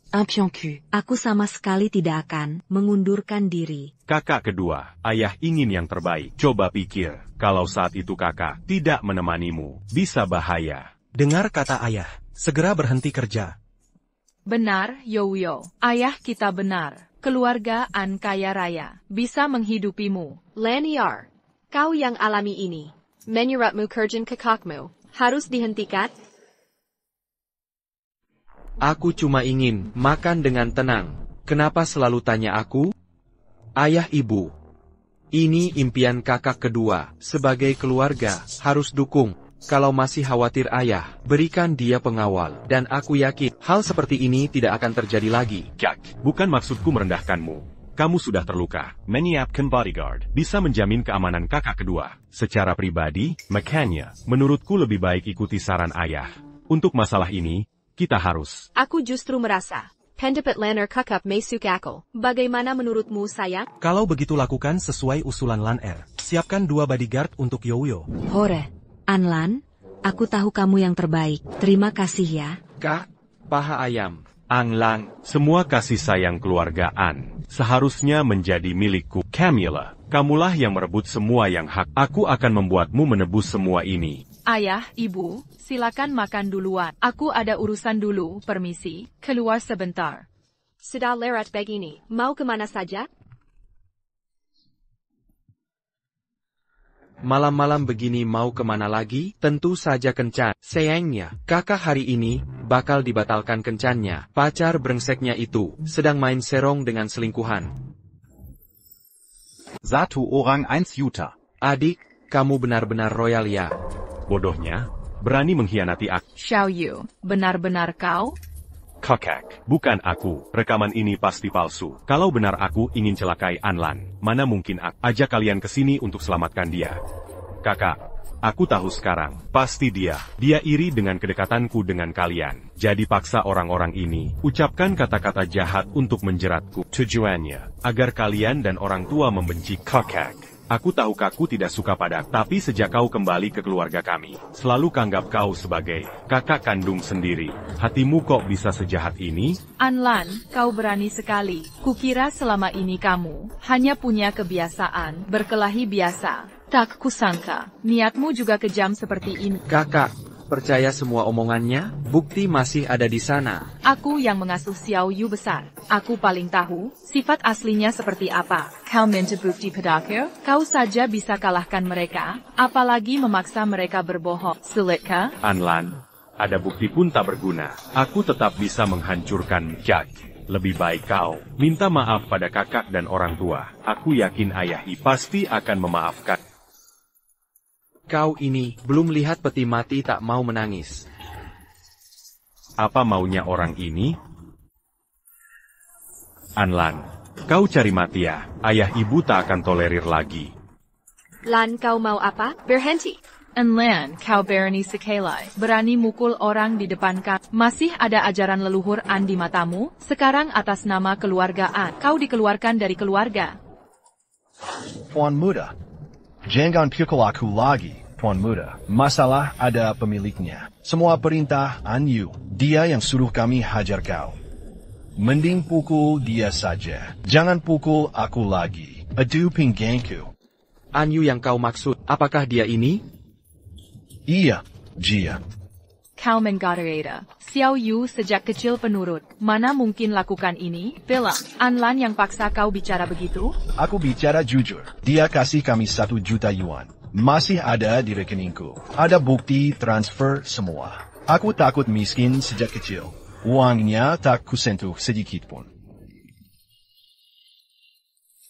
J: Aku sama sekali tidak akan mengundurkan diri.
L: Kakak kedua, ayah ingin yang terbaik. Coba pikir, kalau saat itu kakak tidak menemanimu, bisa bahaya.
K: Dengar kata ayah, segera berhenti kerja.
O: Benar, Youyo. Ayah kita benar. Keluarga An kaya raya. Bisa menghidupimu.
M: Lanier, kau yang alami ini. Menyuratmu kerjaan kakakmu. Harus dihentikan?
N: Aku cuma ingin makan dengan tenang. Kenapa selalu tanya aku? Ayah ibu. Ini impian kakak kedua. Sebagai keluarga, harus dukung. Kalau masih khawatir ayah, berikan dia pengawal. Dan aku yakin, hal seperti ini tidak akan terjadi lagi.
L: Jack, bukan maksudku merendahkanmu. Kamu sudah terluka. Menyiapkan bodyguard bisa menjamin keamanan kakak kedua. Secara pribadi, makanya, menurutku lebih baik ikuti saran ayah. Untuk masalah ini, kita harus.
M: Aku justru merasa, pendapat Laner kakap masuk akal. Bagaimana menurutmu, sayang?
K: Kalau begitu lakukan sesuai usulan Lan Er. Siapkan 2 bodyguard untuk Yoyo.
J: Hore, Anlan, aku tahu kamu yang terbaik. Terima kasih ya.
N: Kak, paha ayam.
L: Anglan, semua kasih sayang keluarga An seharusnya menjadi milikku. Camilla, kamulah yang merebut semua yang hak. Aku akan membuatmu menebus semua ini.
O: Ayah, ibu, silakan makan duluan. Aku ada urusan dulu, permisi, keluar sebentar.
M: Sudah lewat begini, mau kemana saja?
N: Malam-malam begini mau kemana lagi? Tentu saja kencan. Sayangnya, kakak hari ini bakal dibatalkan kencannya. Pacar brengseknya itu sedang main serong dengan selingkuhan.
R: Satu orang 1 juta.
N: Adik, kamu benar-benar royal ya.
L: Bodohnya, berani mengkhianati aku.
O: Xiaoyu, benar-benar kau?
L: Kakak, bukan aku. Rekaman ini pasti palsu. Kalau benar aku ingin celakai Anlan, mana mungkin aku ajak kalian ke sini untuk selamatkan dia. Kakak, aku tahu sekarang, pasti dia. Dia iri dengan kedekatanku dengan kalian. Jadi paksa orang-orang ini, ucapkan kata-kata jahat untuk menjeratku. Tujuannya, agar kalian dan orang tua membenci kakak. Aku tahu kakku tidak suka padaku, tapi sejak kau kembali ke keluarga kami, selalu kanggap kau sebagai kakak kandung sendiri. Hatimu kok bisa sejahat ini?
O: Anlan, kau berani sekali. Kukira selama ini kamu hanya punya kebiasaan berkelahi biasa. Tak kusangka, niatmu juga kejam seperti ini.
N: Kakak, percaya semua omongannya? Bukti masih ada di sana.
O: Aku yang mengasuh Xiaoyu besar. Aku paling tahu sifat aslinya seperti apa. Kau minta bukti padaku? Kau saja bisa kalahkan mereka, apalagi memaksa mereka berbohong. Sulitkah?
L: Anlan, ada bukti pun tak berguna. Aku tetap bisa menghancurkan Jack. Lebih baik kau minta maaf pada kakak dan orang tua. Aku yakin ayah pasti akan memaafkan.
N: Kau ini belum lihat peti mati tak mau menangis.
L: Apa maunya orang ini? Anlan, kau cari mati ya. Ayah ibu tak akan tolerir lagi.
M: Lan, kau mau apa? Berhenti.
O: Anlan, kau berani sekali. Berani mukul orang di depan kau. Masih ada ajaran leluhur An di matamu? Sekarang atas nama keluarga An, kau dikeluarkan dari keluarga.
P: Tuan Muda, jangan pukul aku lagi, Tuan Muda. Masalah ada pemiliknya. Semua perintah Anyu. Dia yang suruh kami hajar kau. Mending pukul dia saja. Jangan pukul aku lagi. Aduh pinggangku.
N: Anyu yang kau maksud, apakah dia ini?
P: Iya, dia.
O: Kau mengada-ngada. Xiaoyu sejak kecil penurut. Mana mungkin lakukan ini? Bilang, Anlan yang paksa kau bicara begitu?
P: Aku bicara jujur. Dia kasih kami 1 juta yuan. Masih ada di rekeningku. Ada bukti transfer semua. Aku takut miskin sejak kecil. Uangnya tak kusentuh sedikit pun.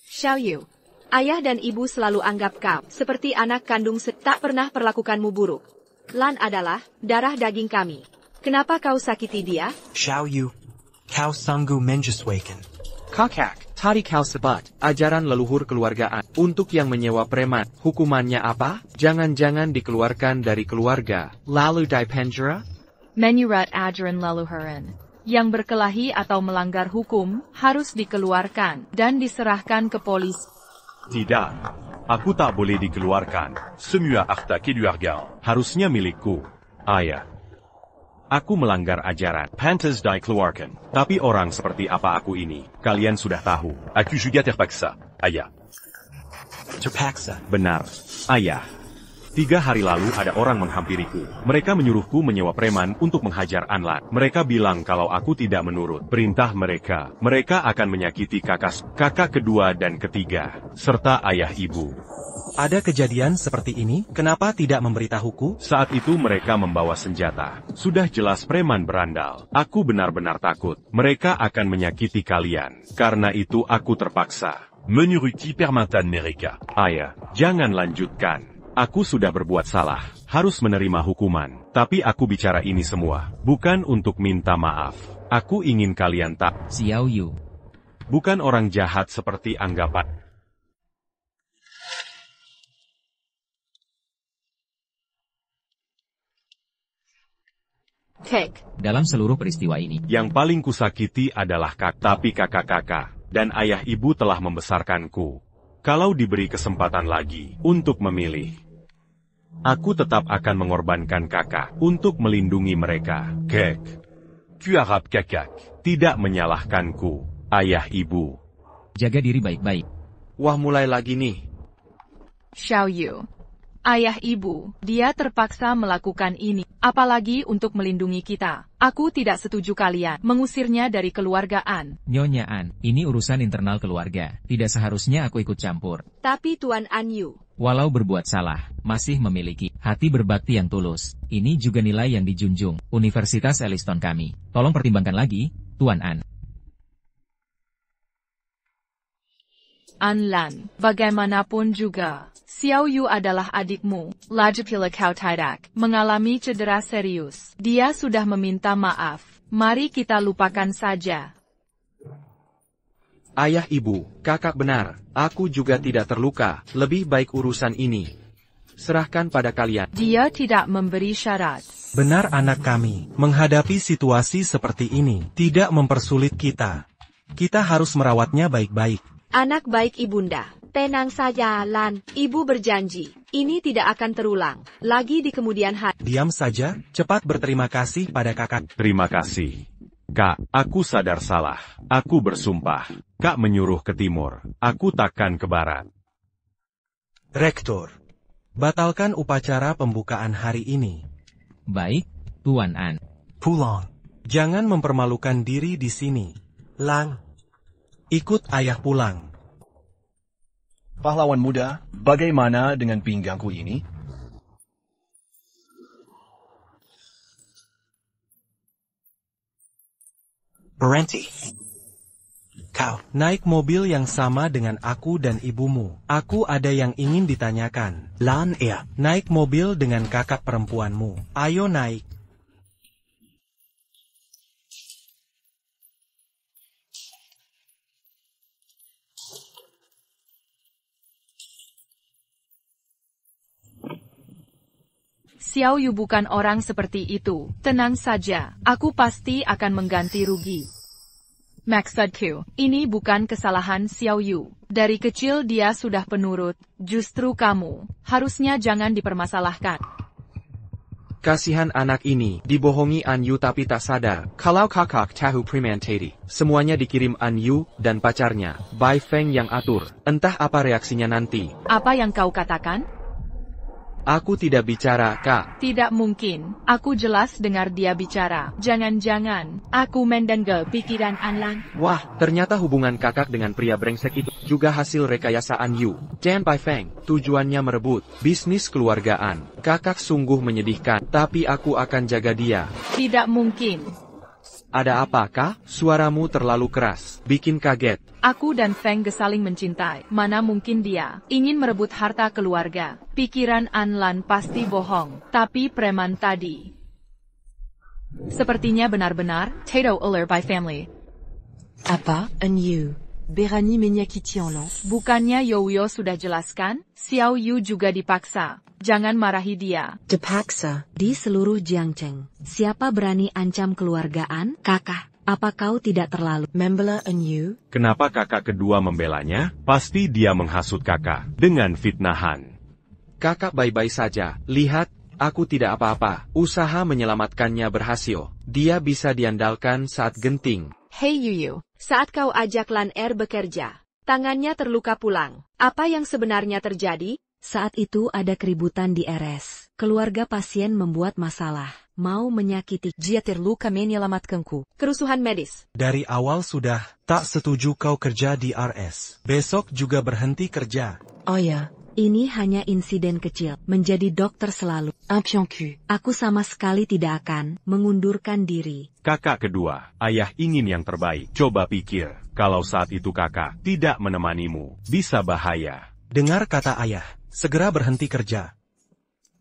M: Xiaoyu, ayah dan ibu selalu anggap kau seperti anak kandung tak pernah perlakukanmu buruk. Lan adalah darah daging kami. Kenapa kau sakiti dia?
K: Xiaoyu, kau sanggup menyesuaikan.
N: Kakak, tadi kau sebut ajaran leluhur keluargaan. Untuk yang menyewa preman, hukumannya apa? Jangan-jangan dikeluarkan dari keluarga, lalu dipenjara?
O: Menyurat ajaran leluhuran. Yang berkelahi atau melanggar hukum, harus dikeluarkan dan diserahkan ke polisi.
L: Tidak, aku tak boleh dikeluarkan. Semua harta keluarga harusnya milikku. Ayah, aku melanggar ajaran. Pantas dikeluarkan. Tapi orang seperti apa aku ini, kalian sudah tahu. Aku juga terpaksa, ayah.
K: Terpaksa?
L: Benar, ayah. 3 hari lalu ada orang menghampiriku. Mereka menyuruhku menyewa preman untuk menghajar Anlan. Mereka bilang kalau aku tidak menurut perintah mereka, mereka akan menyakiti kakak kedua dan ketiga, serta ayah ibu.
K: Ada kejadian seperti ini? Kenapa tidak memberitahuku?
L: Saat itu mereka membawa senjata. Sudah jelas preman berandal. Aku benar-benar takut. Mereka akan menyakiti kalian. Karena itu aku terpaksa menuruti permintaan mereka. Ayah, jangan lanjutkan. Aku sudah berbuat salah, harus menerima hukuman. Tapi aku bicara ini semua, bukan untuk minta maaf. Aku ingin kalian tak.
S: Xiaoyu.
L: Bukan orang jahat seperti anggapan.
O: Cake.
S: Dalam seluruh peristiwa ini,
L: Yang paling kusakiti adalah tapi kakak-kakak dan ayah ibu telah membesarkanku. Kalau diberi kesempatan lagi untuk memilih, aku tetap akan mengorbankan kakak untuk melindungi mereka. Kek. Kuarap kakak. Tidak menyalahkanku, ayah ibu.
S: jaga diri baik-baik.
N: Wah, mulai lagi nih.
O: Xiaoyu. Ayah ibu, dia terpaksa melakukan ini, apalagi untuk melindungi kita. Aku tidak setuju kalian mengusirnya dari keluarga An.
S: Nyonya An, ini urusan internal keluarga. Tidak seharusnya aku ikut campur.
M: Tapi Tuan An Yu,
S: Walau berbuat salah, masih memiliki hati berbakti yang tulus. Ini juga nilai yang dijunjung Universitas Elliston kami. Tolong pertimbangkan lagi, Tuan An.
O: An Lan, bagaimanapun juga, Xiaoyu adalah adikmu. Lagi pula kau tidak mengalami cedera serius. Dia sudah meminta maaf. Mari kita lupakan saja.
N: Ayah ibu, kakak benar. Aku juga tidak terluka. Lebih baik urusan ini serahkan pada kalian.
O: Dia tidak memberi syarat.
K: Benar anak kami, menghadapi situasi seperti ini tidak mempersulit kita. Kita harus merawatnya baik-baik.
M: anak baik ibunda. Tenang saja, Lan. Ibu berjanji, ini tidak akan terulang lagi di kemudian hari.
K: Diam saja, cepat berterima kasih pada kakak.
L: Terima kasih. Kak, aku sadar salah. Aku bersumpah. Kak menyuruh ke timur. Aku takkan ke barat.
K: Rektor, batalkan upacara pembukaan hari ini.
S: Baik, Tuan An.
K: Pulang. Jangan mempermalukan diri di sini. Lang, ikut ayah pulang.
P: Pahlawan muda, bagaimana dengan pinggangku ini?
K: Berhenti. Kau naik mobil yang sama dengan aku dan ibumu. Aku ada yang ingin ditanyakan. Lan ya, naik mobil dengan kakak perempuanmu. Ayo naik.
O: Xiaoyu bukan orang seperti itu. Tenang saja, aku pasti akan mengganti rugi. Maksudku, ini bukan kesalahan Xiaoyu. Dari kecil dia sudah penurut. Justru kamu, harusnya jangan dipermasalahkan.
N: Kasihan anak ini, dibohongi An Yu tapi tak sadar. Kalau kakak tahu premeditated, semuanya dikirim An Yu dan pacarnya, Bai Feng yang atur. Entah apa reaksinya nanti.
O: Apa yang kau katakan?
N: Aku tidak bicara, Kak.
O: Tidak mungkin. Aku jelas dengar dia bicara. Jangan-jangan, aku mendengar pikiran An Lan.
N: Wah, ternyata hubungan kakak dengan pria brengsek itu juga hasil rekayasa An Yu dan Bai Feng. Tujuannya merebut bisnis keluargaan. Kakak sungguh menyedihkan, tapi aku akan jaga dia.
O: Tidak mungkin.
N: Ada apa, Kak? Suaramu terlalu keras, bikin kaget.
O: Aku dan Feng saling mencintai. Mana mungkin dia ingin merebut harta keluarga. Pikiran An Lan pasti bohong. Tapi preman tadi sepertinya benar-benar Tato ular by family.
Q: Apa? An Yu. Berani menyakiti Lan.
O: Bukannya Youyo sudah jelaskan? Xiaoyu juga dipaksa. Jangan marahi dia.
Q: Dipaksa.
J: Di seluruh Jiangcheng, siapa berani ancam keluargaan? Kakak, apa kau tidak terlalu
Q: membela An Yu?
L: Kenapa kakak kedua membelanya? Pasti dia menghasut kakak dengan fitnahan.
N: Kakak baik-baik saja. Lihat, aku tidak apa-apa. Usaha menyelamatkannya berhasil. Dia bisa diandalkan saat genting.
M: Hei Yuyu, saat kau ajak Lan bekerja, tangannya terluka pulang. Apa yang sebenarnya terjadi?
J: Saat itu ada keributan di RS. Keluarga pasien membuat masalah. Mau menyakiti.
Q: Dia terluka menyelamatkanku.
M: Kerusuhan medis.
K: Dari awal sudah tak setuju kau kerja di RS. Besok juga berhenti kerja.
Q: Oh ya.
J: Ini hanya insiden kecil. Menjadi dokter selalu. Aku sama sekali tidak akan mengundurkan diri.
L: Kakak kedua, ayah ingin yang terbaik. Coba pikir, kalau saat itu kakak tidak menemanimu, bisa bahaya.
K: Dengar kata ayah, segera berhenti kerja.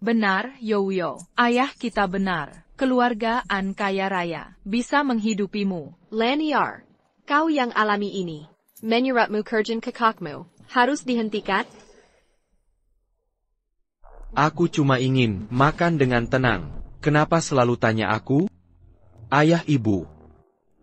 O: Benar, Youyo. Ayah kita benar. Keluarga An kaya raya. Bisa menghidupimu.
M: Lanier, kau yang alami ini. Menyuratmu kerjaan kakakmu. Harus dihentikan?
N: Aku cuma ingin makan dengan tenang. Kenapa selalu tanya aku? Ayah ibu.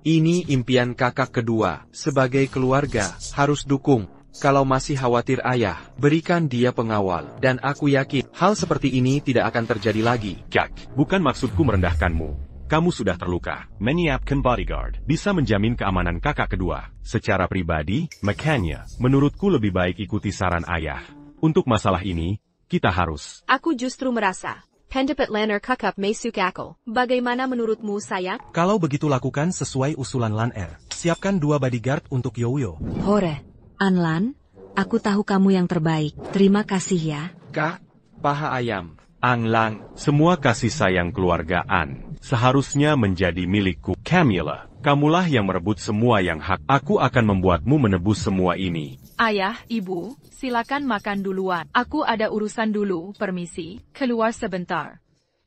N: Ini impian kakak kedua. Sebagai keluarga, harus dukung. Kalau masih khawatir ayah, berikan dia pengawal. Dan aku yakin, hal seperti ini tidak akan terjadi lagi.
L: Jack, bukan maksudku merendahkanmu. Kamu sudah terluka. Menyiapkan bodyguard bisa menjamin keamanan kakak kedua. Secara pribadi, makanya, menurutku lebih baik ikuti saran ayah. Untuk masalah ini, kita harus.
M: Aku justru merasa, pendapat Lanner kakak masuk akal. Bagaimana menurutmu, sayang?
K: Kalau begitu lakukan sesuai usulan Lanner. Siapkan 2 bodyguard untuk Yoyo.
J: Hore. Anlan, aku tahu kamu yang terbaik. Terima kasih ya.
N: Kak, paha ayam.
L: Anlan, semua kasih sayang keluarga An seharusnya menjadi milikku. Camilla, kamulah yang merebut semua yang hak. Aku akan membuatmu menebus semua ini.
O: Ayah, ibu, silakan makan duluan. Aku ada urusan dulu, permisi. Keluar sebentar.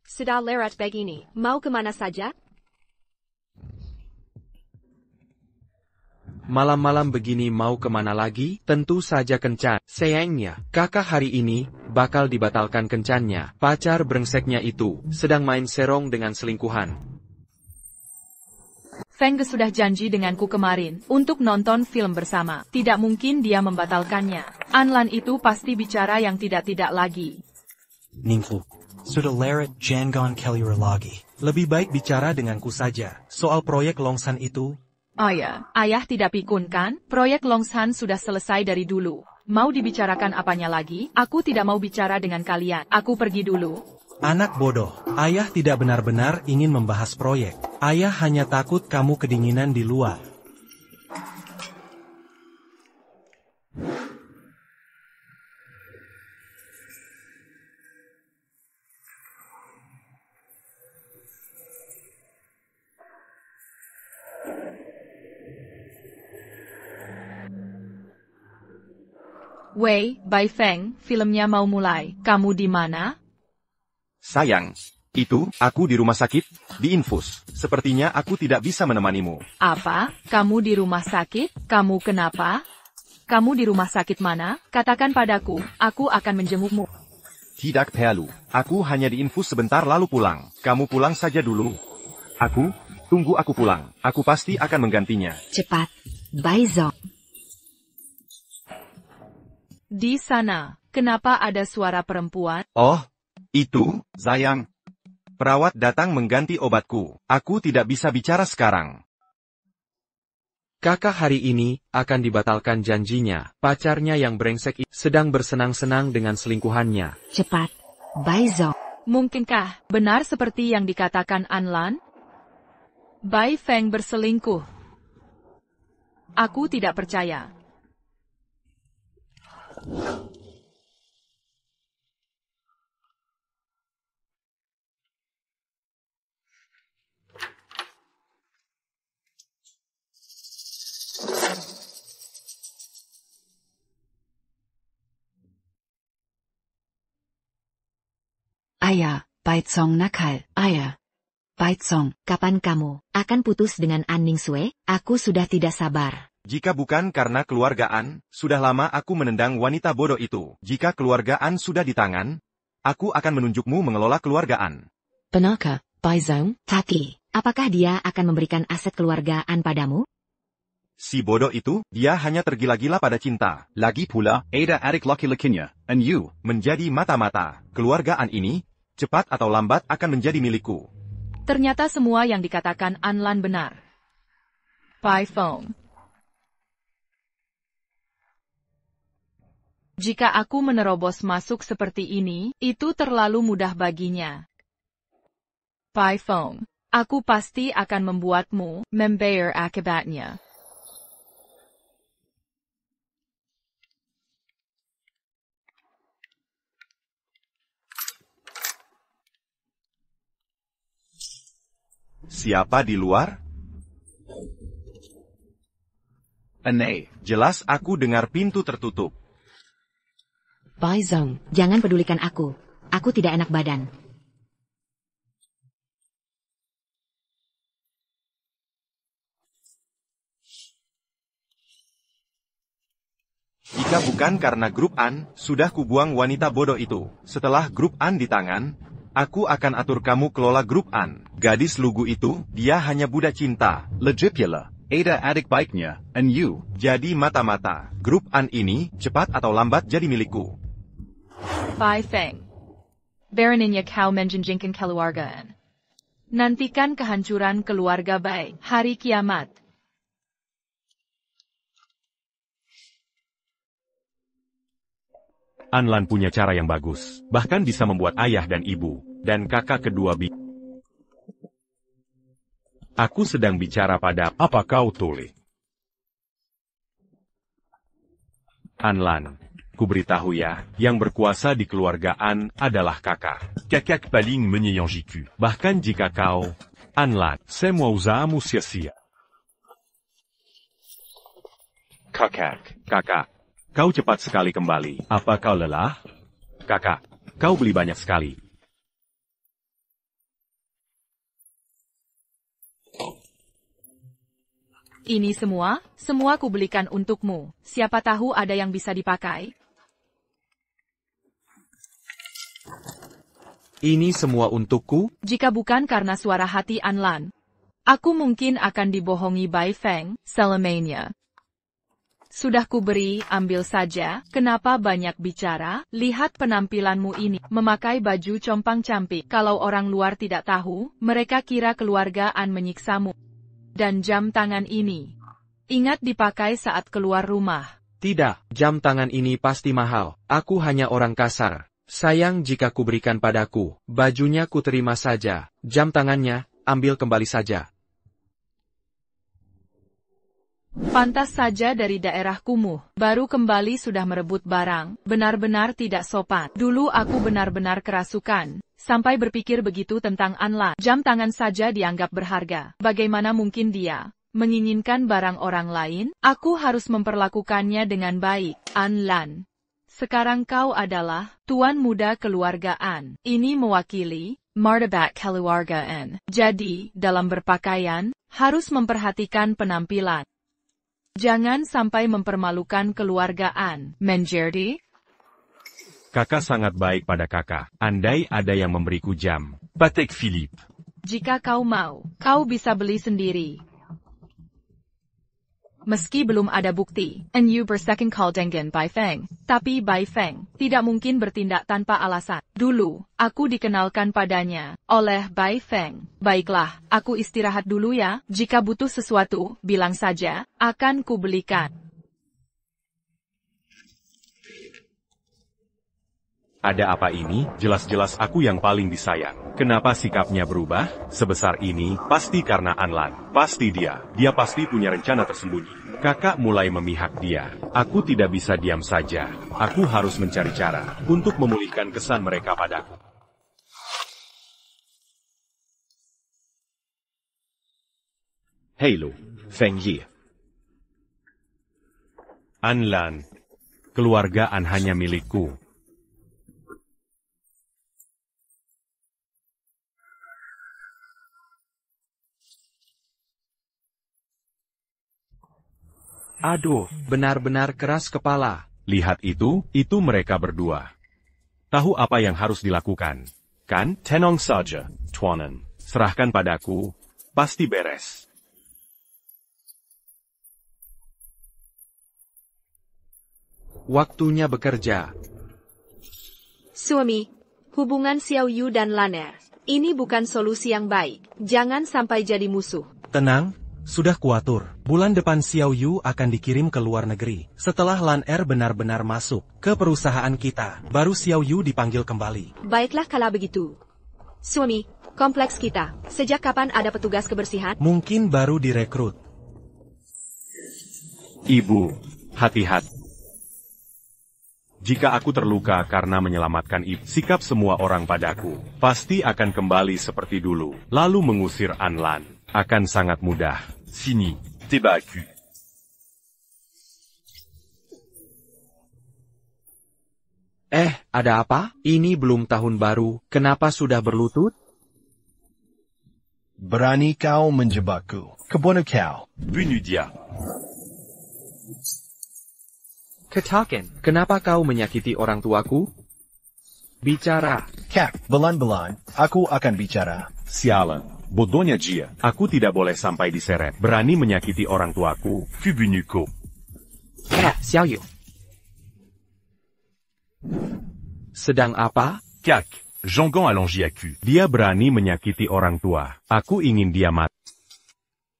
M: Sudah lewat begini, mau kemana saja?
N: Malam-malam begini mau kemana lagi? Tentu saja kencan. Sayangnya, kakak hari ini bakal dibatalkan kencannya. Pacar brengseknya itu sedang main serong dengan selingkuhan.
O: Feng sudah janji denganku kemarin untuk nonton film bersama. Tidak mungkin dia membatalkannya. Anlan itu pasti bicara yang tidak-tidak lagi.
K: Ningfu, sudah leret jangan kelira lagi. Lebih baik bicara denganku saja. Soal proyek Longsan itu.
O: Ayah tidak pikun kan? Proyek Longsan sudah selesai dari dulu. Mau dibicarakan apanya lagi? Aku tidak mau bicara dengan kalian. Aku pergi dulu.
K: Anak bodoh, ayah tidak benar-benar ingin membahas proyek. Ayah hanya takut kamu kedinginan di luar.
O: Wei, Bai Feng, filmnya mau mulai. Kamu di mana?
R: Sayang, itu, aku di rumah sakit, di infus. Sepertinya aku tidak bisa menemanimu.
O: Apa? Kamu di rumah sakit? Kamu kenapa? Kamu di rumah sakit mana? Katakan padaku, aku akan menjengukmu.
R: Tidak perlu, aku hanya di infus sebentar lalu pulang. Kamu pulang saja dulu. Tunggu aku pulang. Aku pasti akan menggantinya.
J: Cepat, Bai Zong.
O: Di sana, kenapa ada suara perempuan?
R: Oh, itu, sayang. Perawat datang mengganti obatku. Aku tidak bisa bicara sekarang.
N: Kakak hari ini akan dibatalkan janjinya. Pacarnya yang brengsek sedang bersenang-senang dengan selingkuhannya.
J: Cepat, Bai Zong.
O: Mungkinkah benar seperti yang dikatakan Anlan? Bai Feng berselingkuh. Aku tidak percaya.
H: Ayah, Baizong nakal. Ayah, Baizong.
J: Kapan kamu akan putus dengan An Ningsue? Aku sudah tidak sabar.
R: Jika bukan karena keluargaan, sudah lama aku menendang wanita bodoh itu. Jika keluargaan sudah di tangan, aku akan menunjukmu mengelola keluargaan.
H: Benarkah, Baizong?
J: Tapi, apakah dia akan memberikan aset keluargaan padamu?
R: Si bodoh itu, dia hanya tergila-gila pada cinta. Lagi pula, ada adik laki-lakinya, and you, menjadi mata-mata. Keluargaan ini, cepat atau lambat akan menjadi milikku.
O: Ternyata semua yang dikatakan Anlan benar. Bai Feng. Jika aku menerobos masuk seperti ini, itu terlalu mudah baginya. Bai Feng, aku pasti akan membuatmu membayar akibatnya.
R: Siapa di luar? Aneh, jelas aku dengar pintu tertutup.
J: Baizong, jangan pedulikan aku. Aku tidak enak badan.
R: Jika bukan karena grup An, sudah kubuang wanita bodoh itu. Setelah grup An di tangan, Aku akan atur kamu kelola grup An. Gadis lugu itu, dia hanya budak cinta. Legipula. Ada adik baiknya, and you, jadi mata-mata. Grup An ini, cepat atau lambat jadi milikku.
O: Bai Feng. Baroninnya kau menjenjengkan keluargaan. Nantikan kehancuran keluarga Bai, hari kiamat.
L: Anlan punya cara yang bagus, bahkan bisa membuat ayah dan ibu, dan kakak kedua Aku sedang bicara pada apa kau tulis. Anlan, ku beritahu ya, yang berkuasa di keluarga An adalah kakak. Kakak paling menyayangiku. Bahkan jika kau, Anlan, semua usahamu sia-sia. Kakak, kau cepat sekali kembali. Apa kau lelah? Kakak, kau beli banyak sekali.
O: Ini semua kubelikan untukmu. Siapa tahu ada yang bisa dipakai.
N: Ini semua untukku?
O: Jika bukan karena suara hati Anlan, aku mungkin akan dibohongi Bai Feng, selamanya. Sudah kuberi, ambil saja. Kenapa banyak bicara? Lihat penampilanmu ini, memakai baju compang-camping. Kalau orang luar tidak tahu, mereka kira keluarga An menyiksamu. Dan jam tangan ini, ingat dipakai saat keluar rumah.
N: Tidak, jam tangan ini pasti mahal. Aku hanya orang kasar. Sayang jika kuberikan padaku. Bajunya kuterima saja. Jam tangannya, ambil kembali saja.
O: Pantas saja dari daerah kumuh, baru kembali sudah merebut barang, benar-benar tidak sopan. Dulu aku benar-benar kerasukan, sampai berpikir begitu tentang Anlan. Jam tangan saja dianggap berharga. Bagaimana mungkin dia menginginkan barang orang lain? Aku harus memperlakukannya dengan baik. Anlan, sekarang kau adalah tuan muda keluarga An. Ini mewakili martabat keluarga An. Jadi, dalam berpakaian, harus memperhatikan penampilan. Jangan sampai mempermalukan keluargaan, menjadi.
L: Kakak sangat baik pada kakak. Andai ada yang memberiku jam. Patek Philippe.
O: Jika kau mau, kau bisa beli sendiri. Meski belum ada bukti, NU bersecond call dengan Bai Feng. Tapi Bai Feng tidak mungkin bertindak tanpa alasan. Dulu, aku dikenalkan padanya oleh Bai Feng. Baiklah, aku istirahat dulu ya. Jika butuh sesuatu, bilang saja, akan kubelikan.
L: Ada apa ini? Jelas-jelas aku yang paling disayang. Kenapa sikapnya berubah? Sebesar ini, pasti karena Anlan. Pasti dia. Dia pasti punya rencana tersembunyi. Kakak mulai memihak dia. Aku tidak bisa diam saja. Aku harus mencari cara untuk memulihkan kesan mereka padaku. Hei Lu, Feng Yi. Anlan. Keluargaan hanya milikku.
N: Aduh, benar-benar keras kepala.
L: Lihat itu mereka berdua. Tahu apa yang harus dilakukan, kan? Tenang saja, Tuanan. Serahkan padaku, pasti beres.
N: Waktunya bekerja.
M: Suami, hubungan Xiao Yu dan Laner, ini bukan solusi yang baik. Jangan sampai jadi musuh.
K: Tenang. Sudah kuatur, bulan depan Xiao Yu akan dikirim ke luar negeri. Setelah Lan Er benar-benar masuk ke perusahaan kita, baru Xiao Yu dipanggil kembali.
M: Baiklah kalau begitu. Suami, kompleks kita, sejak kapan ada petugas kebersihan?
K: Mungkin baru direkrut.
L: Ibu, hati-hati. Jika aku terluka karena menyelamatkan ibu, sikap semua orang padaku pasti akan kembali seperti dulu. Lalu mengusir Anlan akan sangat mudah. Sini, tibaku.
N: Ada apa? Ini belum tahun baru, kenapa sudah berlutut?
P: Berani kau menjebakku. Kebunuh kau.
L: Bunuh dia.
N: Katakan, kenapa kau menyakiti orang tuaku? Bicara.
P: Kak, belan-belan, aku akan bicara.
L: Sialan, bodohnya dia. Aku tidak boleh sampai diseret. Berani menyakiti orang tuaku. Kubinyuko.
N: Xiaoyu. Sedang apa?
L: Kak, Jean-Gon Allongiaku. Dia berani menyakiti orang tua. Aku ingin dia mati.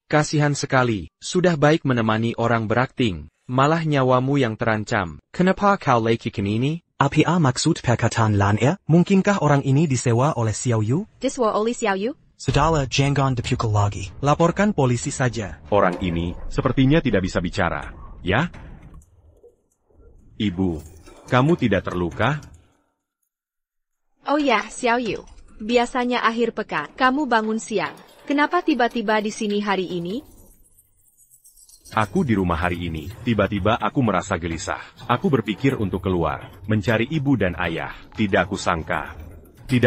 N: Kasihan sekali, sudah baik menemani orang berakting, malah nyawamu yang terancam. Kenapa kau lakukan ini?
K: Apa maksud perkataan Lan Mungkinkah orang ini disewa oleh Xiaoyu?
M: Diswa oleh Xiaoyu?
K: Sudahlah, jangan dipukul lagi. Laporkan polisi saja.
L: Orang ini sepertinya tidak bisa bicara, ya? Ibu, kamu tidak terluka?
M: Oh ya, Xiaoyu. Biasanya akhir pekan, kamu bangun siang. Kenapa tiba-tiba di sini hari ini?
L: Aku di rumah hari ini, tiba-tiba aku merasa gelisah. Aku berpikir untuk keluar, mencari ibu dan ayah. Tidak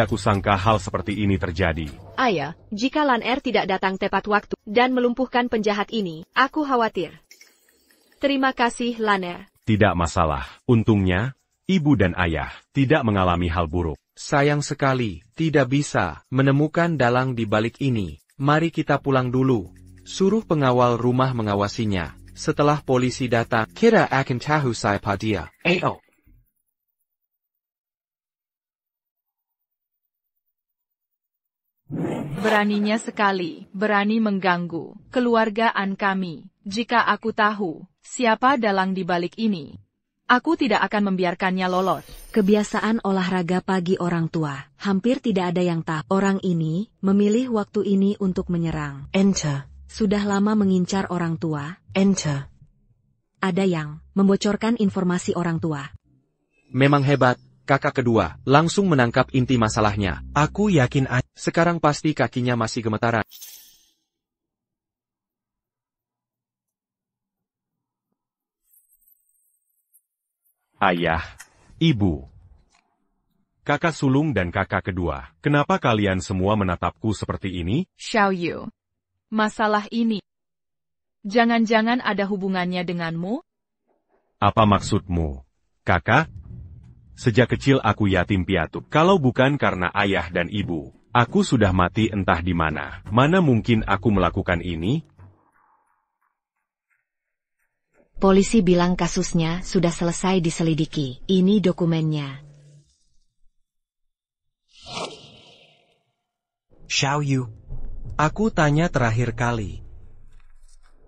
L: kusangka hal seperti ini terjadi.
M: Ayah, jika Lan tidak datang tepat waktu dan melumpuhkan penjahat ini, aku khawatir. Terima kasih, Lan.
L: Tidak masalah. Untungnya, ibu dan ayah tidak mengalami hal buruk.
N: Sayang sekali, tidak bisa menemukan dalang di balik ini. Mari kita pulang dulu. Suruh pengawal rumah mengawasinya. Setelah polisi datang, kita akan tahu siapa dia. Ayo.
O: Beraninya sekali, berani mengganggu keluargaan kami. Jika aku tahu siapa dalang di balik ini, aku tidak akan membiarkannya lolos.
J: Kebiasaan olahraga pagi orang tua, hampir tidak ada yang tahu. Orang ini memilih waktu ini untuk menyerang.
Q: Enter.
J: Sudah lama mengincar orang tua.
Q: Enter.
J: Ada yang membocorkan informasi orang tua.
N: Memang hebat, kakak kedua, langsung menangkap inti masalahnya.
K: Aku yakin
N: sekarang pasti kakinya masih gemetaran.
L: Ayah, ibu, kakak sulung dan kakak kedua, kenapa kalian semua menatapku seperti ini?
O: Xiaoyu, masalah ini, jangan-jangan ada hubungannya denganmu?
L: Apa maksudmu, kakak? Sejak kecil aku yatim piatu. Kalau bukan karena ayah dan ibu, aku sudah mati entah di mana. Mana mungkin aku melakukan ini?
J: Polisi bilang kasusnya sudah selesai diselidiki. Ini dokumennya.
K: Xiaoyu, aku tanya terakhir kali.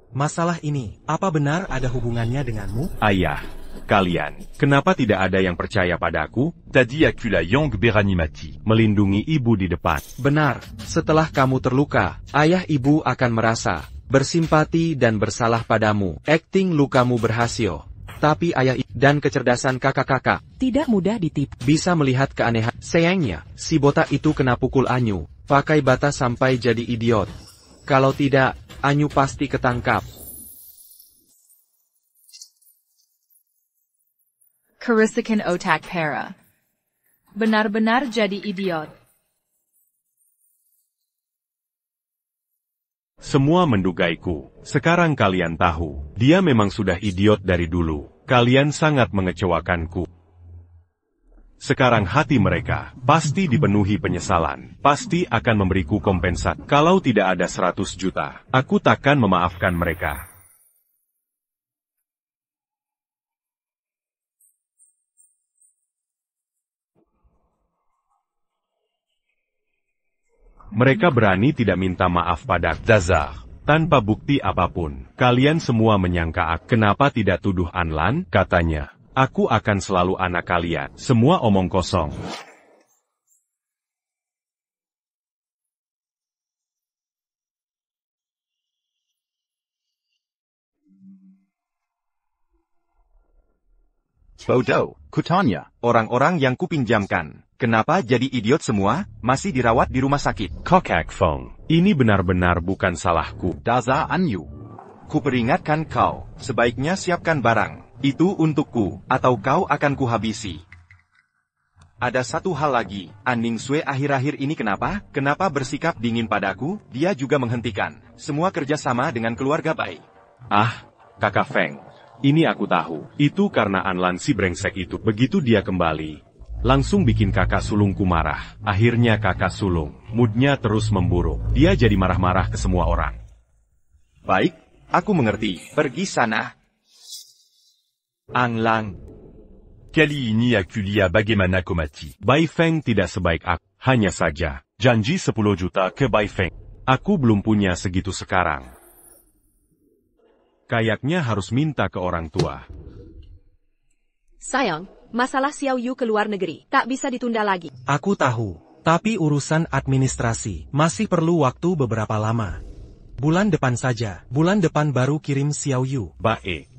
K: Masalah ini, apa benar ada hubungannya denganmu?
L: Ayah, kalian, kenapa tidak ada yang percaya padaku? Tadi aku la Yang beranimati, melindungi ibu di depan.
N: Benar, setelah kamu terluka, ayah ibu akan merasa bersimpati dan bersalah padamu. Akting lukamu berhasil. Tapi ayah dan kecerdasan kakak-kakak
J: tidak mudah ditipu.
N: Bisa melihat keanehan. Sayangnya, si botak itu kena pukul Anyu, pakai bata sampai jadi idiot. Kalau tidak, Anyu pasti ketangkap.
O: Kerusakan otak para. Benar-benar jadi idiot.
L: Semua mendugaiku. Sekarang kalian tahu, dia memang sudah idiot dari dulu. Kalian sangat mengecewakanku. Sekarang hati mereka pasti dipenuhi penyesalan. Pasti akan memberiku kompensasi. Kalau tidak ada 100 juta, aku takkan memaafkan mereka. Mereka berani tidak minta maaf pada Zazar. Tanpa bukti apapun, kalian semua menyangka kenapa tidak tuduh Anlan, katanya. Aku akan selalu anak kalian. Semua omong kosong.
R: Bodoh, kutanya, orang-orang yang kupinjamkan, kenapa jadi idiot semua, masih dirawat di rumah sakit?
L: Kokak Fong, ini benar-benar bukan salahku.
R: Daza Anyu, kuperingatkan kau, sebaiknya siapkan barang, itu untukku, atau kau akan kuhabisi. Ada satu hal lagi, Aning Sue akhir-akhir ini kenapa? Kenapa bersikap dingin padaku? Dia juga menghentikan semua kerjasama dengan keluarga baik.
L: Ah, kakak Feng. Ini aku tahu, itu karena Anlan si brengsek itu. Begitu dia kembali, langsung bikin kakak sulungku marah. Akhirnya kakak sulung, moodnya terus memburuk. Dia jadi marah-marah ke semua orang.
R: Baik, aku mengerti. Pergi sana.
L: Ang Lang. Kali ini aku lihat bagaimana kau mati. Bai Feng tidak sebaik aku. Hanya saja, janji 10 juta ke Bai Feng. Aku belum punya segitu sekarang. Kayaknya harus minta ke orang tua.
M: Sayang, masalah Xiao Yu ke luar negeri tak bisa ditunda lagi.
K: Aku tahu, tapi urusan administrasi masih perlu waktu beberapa lama. Bulan depan saja, bulan depan baru kirim Xiao Yu.
L: Baik.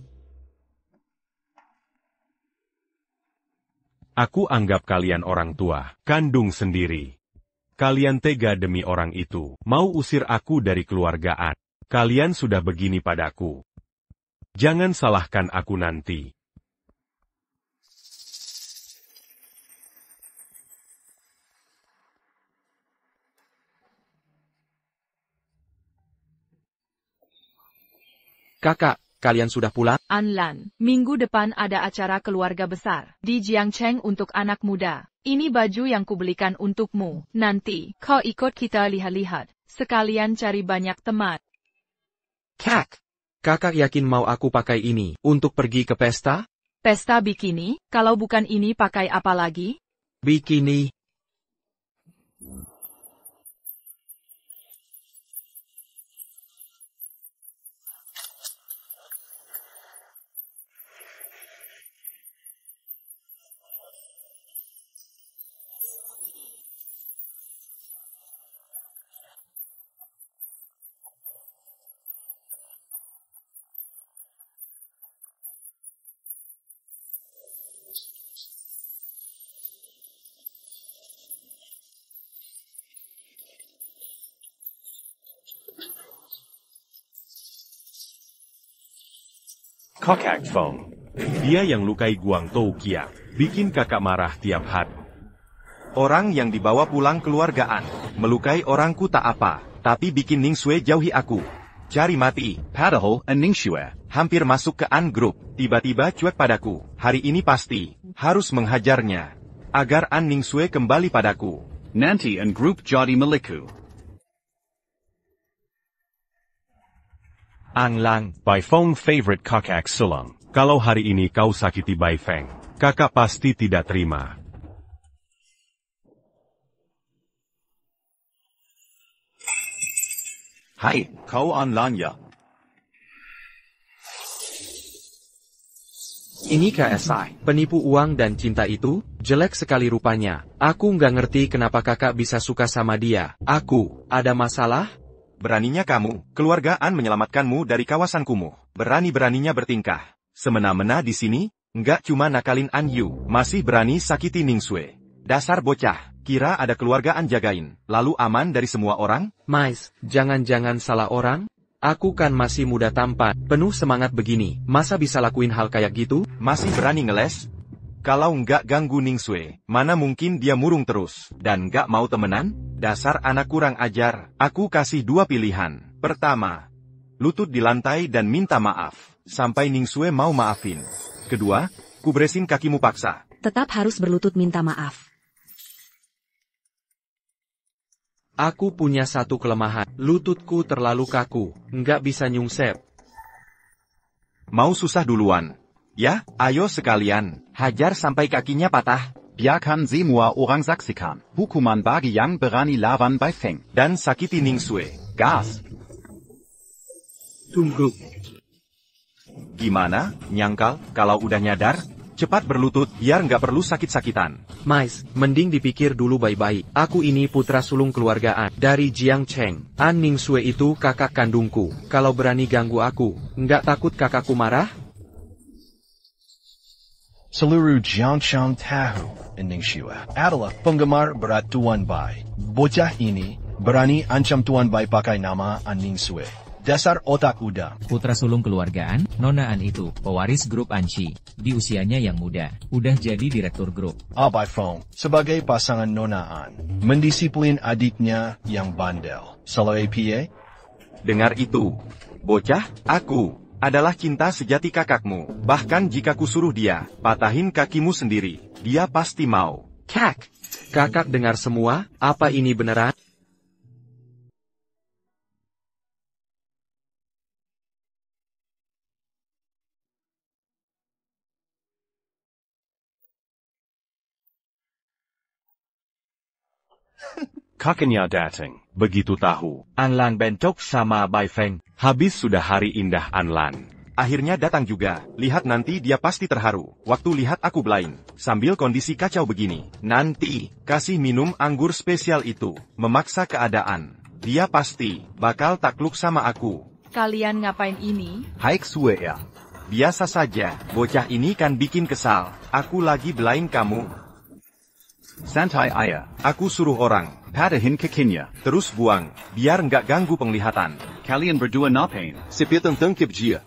L: Aku anggap kalian orang tua, kandung sendiri. Kalian tega demi orang itu, mau usir aku dari keluargaan. Kalian sudah begini padaku. Jangan salahkan aku nanti.
N: Kakak, kalian sudah pulang?
O: An Lan, minggu depan ada acara keluarga besar di Jiangcheng untuk anak muda. Ini baju yang kubelikan untukmu. Nanti, kau ikut kita lihat-lihat. Sekalian cari banyak teman.
N: Kakak yakin mau aku pakai ini untuk pergi ke pesta?
O: Pesta bikini? Kalau bukan ini pakai apa lagi?
N: Bikini.
L: Kokak Feng. Dia yang lukai Guang Tou Kia, bikin kakak marah tiap hari.
R: Orang yang dibawa pulang keluargaan, melukai orangku tak apa, tapi bikin Ning Xue jauhi aku. Cari mati. Padahal, Ning Xue hampir masuk ke An Group, tiba-tiba cuek padaku. Hari ini pasti, harus menghajarnya. Agar An Ning Xue kembali padaku.
T: Nanti An Group jadi milikku.
L: Ang Lang, Bai Feng favorite kakak sulung. Kalau hari ini kau sakiti Bai Feng, kakak pasti tidak terima.
T: Hai, kau An Lang ya?
N: Ini KSI, penipu uang dan cinta itu, jelek sekali rupanya. Aku nggak ngerti kenapa kakak bisa suka sama dia. Aku, ada masalah?
R: Beraninya kamu, keluargaan menyelamatkanmu dari kawasan kumuh. Berani-beraninya bertingkah. Semena-mena di sini, nggak cuma nakalin An Yu, masih berani sakiti Ning Xue. Dasar bocah, kira ada keluargaan jagain, lalu aman dari semua orang?
N: Mais, jangan-jangan salah orang? Aku kan masih muda tampan, penuh semangat begini, masa bisa lakuin hal kayak gitu?
R: Masih berani ngeles? Kalau nggak ganggu Ning Xue, mana mungkin dia murung terus, dan nggak mau temenan? Dasar anak kurang ajar, aku kasih 2 pilihan. Pertama, lutut di lantai dan minta maaf, sampai Ning Xue mau maafin. Kedua, kubresin kakimu paksa.
J: Tetap harus berlutut minta maaf.
N: Aku punya satu kelemahan, lututku terlalu kaku, nggak bisa nyungsep.
R: Mau susah duluan? Ya, ayo sekalian, hajar sampai kakinya patah.
T: Biarkan semua orang saksikan. Hukuman bagi yang berani lawan Bai Feng.
R: Dan sakiti Ning Xue.
T: Gas.
R: Tunggu. Gimana, nyangkal, kalau udah nyadar? Cepat berlutut, biar nggak perlu sakit-sakitan.
N: Mais, mending dipikir dulu baik-baik. Aku ini putra sulung keluargaan dari Jiangcheng. An Ning Xue itu kakak kandungku. Kalau berani ganggu aku, nggak takut kakakku marah?
P: Seluruh Jiangcheng tahu Ning Xue adalah penggemar berat Tuan Bai. Bocah ini berani ancam Tuan Bai pakai nama An Ning Xue. Dasar otak udang.
S: Putra sulung keluargaan, Nona An itu, pewaris grup Anchi. Di usianya yang muda, udah jadi direktur grup.
P: Bai Feng, sebagai pasangan Nona An, mendisiplin adiknya yang bandel. Salah APA?
R: Dengar itu. Bocah, aku adalah cinta sejati kakakmu. Bahkan jika kusuruh dia, patahin kakimu sendiri, dia pasti mau.
N: Kak, kakak dengar semua, apa ini beneran?
L: Kakaknya datang, begitu tahu.
R: Anlan bentok sama Bai Feng.
L: Habis sudah hari indah Anlan.
R: Akhirnya datang juga, lihat nanti dia pasti terharu. Waktu lihat aku blind, sambil kondisi kacau begini. Nanti, kasih minum anggur spesial itu, memaksa keadaan. Dia pasti, bakal takluk sama aku.
O: Kalian ngapain ini?
R: Hai Xue ya. Biasa saja, bocah ini kan bikin kesal. Aku lagi blind kamu. Santai ayah, aku suruh orang, padahin kakinya, terus buang, biar nggak ganggu penglihatan. Kalian berdua ngapain?
A: Sipit tentang kibjia.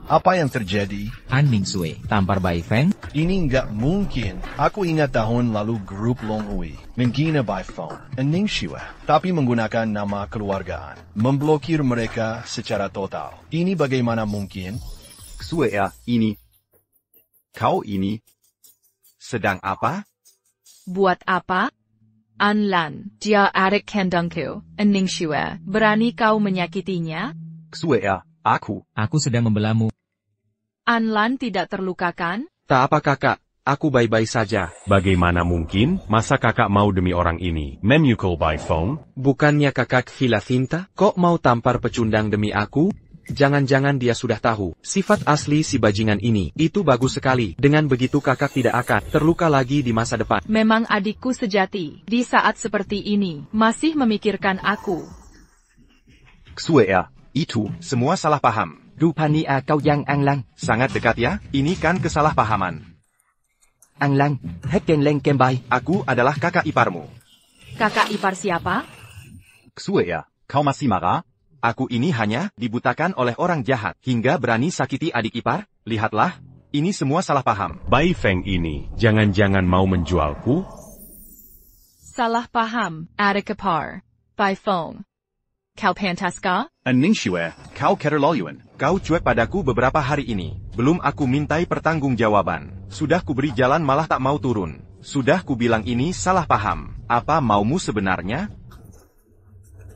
P: Apa yang terjadi?
S: An Ningsue, tampar Bai Feng?
P: Ini nggak mungkin. Aku ingat tahun lalu grup Long Hui menghina Bai Feng dan Ningsue, tapi menggunakan nama keluargaan, memblokir mereka secara total. Ini bagaimana mungkin?
R: Xue ya, ini. Kau ini. Sedang apa?
O: Buat apa? Anlan, dia adik kandungku, Ningsue, berani kau menyakitinya?
R: Xue ya, aku.
S: Aku sedang membelamu.
O: Anlan tidak terlukakan?
N: Tak apa kakak, aku baik-baik saja.
L: Bagaimana mungkin, masa kakak mau demi orang ini, memukul Bai Feng?
N: Bukannya kakak gila cinta? Kok mau tampar pecundang demi aku? Jangan-jangan dia sudah tahu sifat asli si bajingan ini. Itu bagus sekali. Dengan begitu kakak tidak akan terluka lagi di masa depan.
O: Memang adikku sejati. Di saat seperti ini, masih memikirkan aku.
R: Xue ya, itu semua salah paham.
U: Rupanya kau yang Anlan.
R: Sangat dekat ya, ini kan kesalahpahaman.
U: Anlan, heken leng kembai.
R: Aku adalah kakak iparmu.
O: Kakak ipar siapa?
R: Xue ya, kau masih marah? Aku ini hanya dibutakan oleh orang jahat, hingga berani sakiti adik ipar? Lihatlah, ini semua salah paham.
L: Bai Feng ini, jangan-jangan mau menjualku?
O: Salah paham, adik ipar. Bai Feng. Kau pantas kah?
R: Ningsue, kau keterlaluan. Kau cuek padaku beberapa hari ini. Belum aku mintai pertanggungjawaban. Sudah kuberi jalan malah tak mau turun. Sudah kubilang ini salah paham. Apa maumu sebenarnya?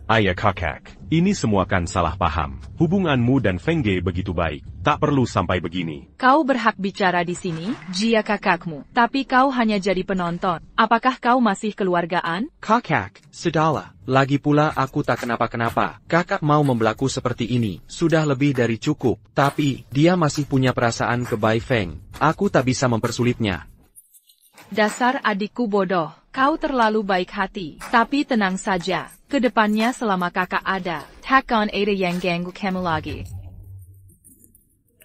L: Ayah kakak, ini semua kan salah paham. Hubunganmu dan Feng Ge begitu baik. Tak perlu sampai begini.
O: Kau berhak bicara di sini, jia kakakmu. Tapi kau hanya jadi penonton. Apakah kau masih keluargaan?
N: Kakak, sudahlah. Lagi pula aku tak kenapa-kenapa. Kakak mau membelaku seperti ini. Sudah lebih dari cukup. Tapi, dia masih punya perasaan ke Bai Feng. Aku tak bisa mempersulitnya.
O: Dasar adikku bodoh. Kau terlalu baik hati. Tapi tenang saja. Kedepannya selama kakak ada, takkan ada yang ganggu kamu lagi.